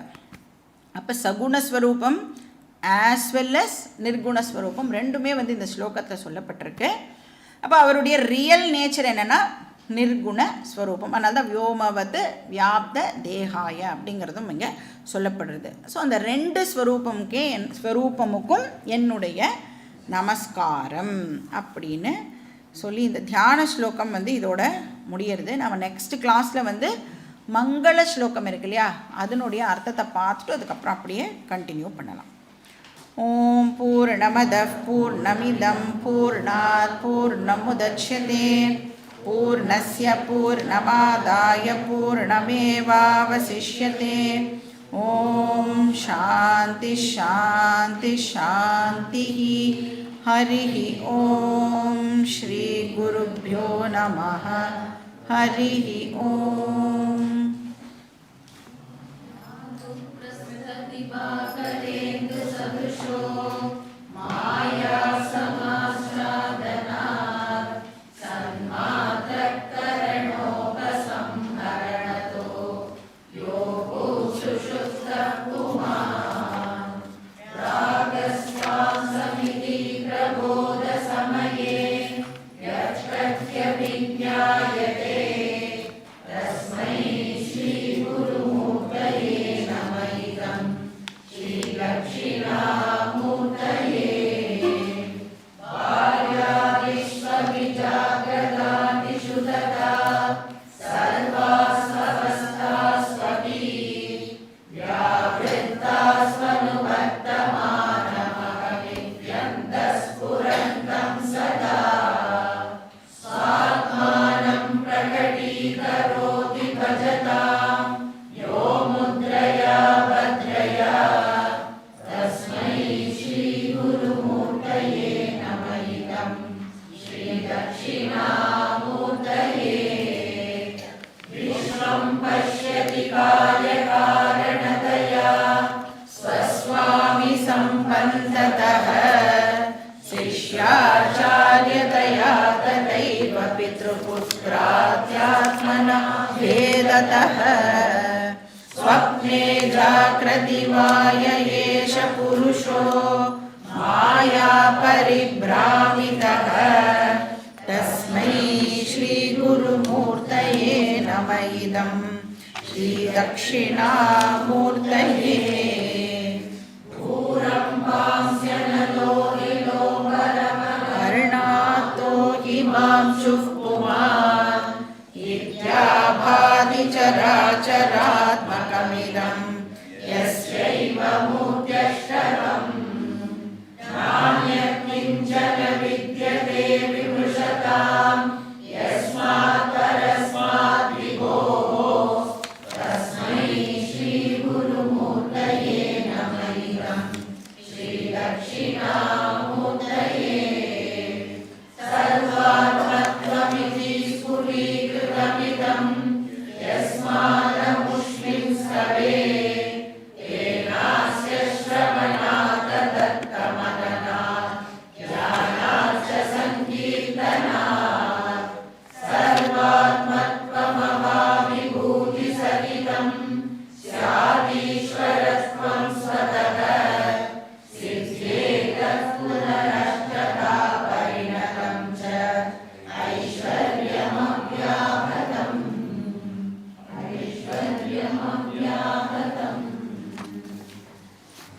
S1: அப்போ சகுணஸ்வரூபம் ஆஸ் வெல் அஸ் நிர்குணஸ்வரூபம் ரெண்டுமே வந்து இந்த ஸ்லோகத்தில் சொல்லப்பட்டிருக்கு. அப்போ அவருடைய ரியல் நேச்சர் என்னென்னா நிர்குண ஸ்வரூபம். அதனால தான் வியோமவது வியாப்த தேகாய அப்படிங்கிறதும் இங்கே சொல்லப்படுறது. ஸோ அந்த 2 ஸ்வரூபமுக்கும் என்னுடைய நமஸ்காரம் அப்படின்னு சொல்லி இந்த தியான ஸ்லோகம் வந்து இதோட முடியறது. நம்ம நெக்ஸ்ட் கிளாஸில் வந்து மங்கள ஸ்லோகம் இருக்கு இல்லையா, அதனுடைய அர்த்தத்தை பார்த்துட்டு அதுக்கப்புறம் அப்படியே கண்டினியூ பண்ணலாம். ஓம் பூர்ணமதః பூர்ணமிதம் பூர்ணாத் பூர்ணமுதச்யதே பூர்ணஸ்ய பூர்ணமாதாய பூர்ணமேவாவசிஷ்யதே. ஓம் சாந்தி சாந்தி சாந்தி. ஹரிஹி ஓம் ஸ்ரீ குருப்யோ நமः. ஹரிஹி ஓம். மாயா சமாஸ்ராதனாத் சன்மாத்ரகரணோ सम्बन्धतः शिष्याचार्यतया तथैव पितृपुत्रात्यात्मना भेदतः स्वप्ने जाग्रतिवाय एष पुरुषो माया परिभ्रामितः तस्मै श्रीगुरुमूर्तये नमः इदं श्रीदक्षिणामूर्तये कर्णातो हिमांशुः पुमान् इत्याभाति चराचरात्मकमिदं यस्यैव मूर्त्यक्षरम् नान्यत् किञ्चन विद्यते विमृशतां यस्मात् परस्मात् विभोः तस्मै श्रीगुरुमूर्तये नमः इदं श्रीदक्षिणामूर्तये सर्वात्मत्वमिति स्फुरीकृतमिदं यस्मादमुष्मिन् स्तवे तेनास्य श्रवणात् दत्तमदनात् ज्ञानात् च सङ्कीर्तनात् सर्वात्मत्वमभाविभूतिसहितं स्यादीश्वरत्वं स्वतः सिद्ध्येतत् पुनरष्टधा परिणतं च ऐश्वर्यमव्याहतम्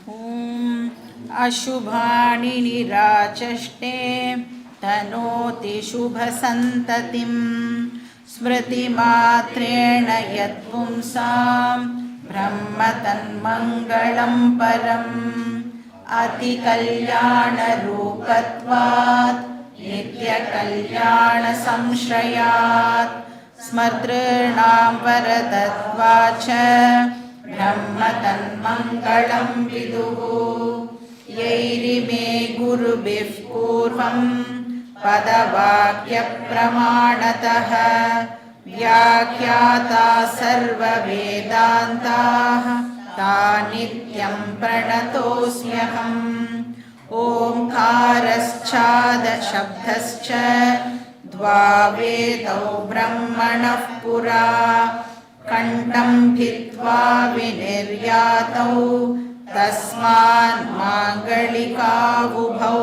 S1: ॐ अशुभानि निराचष्टे तनोति शुभसन्ततिं स्मृतिमात्रेण यत्पुंसां ब्रह्मतन्मङ्गलं परम् अतिकल्याणरूपत्वात् नित्यकल्याणसंश्रयात् स्मर्तॄणां वरदत्वाच्च ब्रह्मतन्मङ्गलं विदुः यैरिमे गुरुभिः पूर्वं पदवाक्यप्रमाणतः व्याख्याता सर्ववेदान्ताः तानित्यं प्रणतोऽस्म्यहम् ओंकारश्चादशब्दश्च द्वावेदौ ब्रह्मणः पुरा कण्ठं भित्त्वा विनिर्यातौ तस्मान् माङ्गलिकावुभौ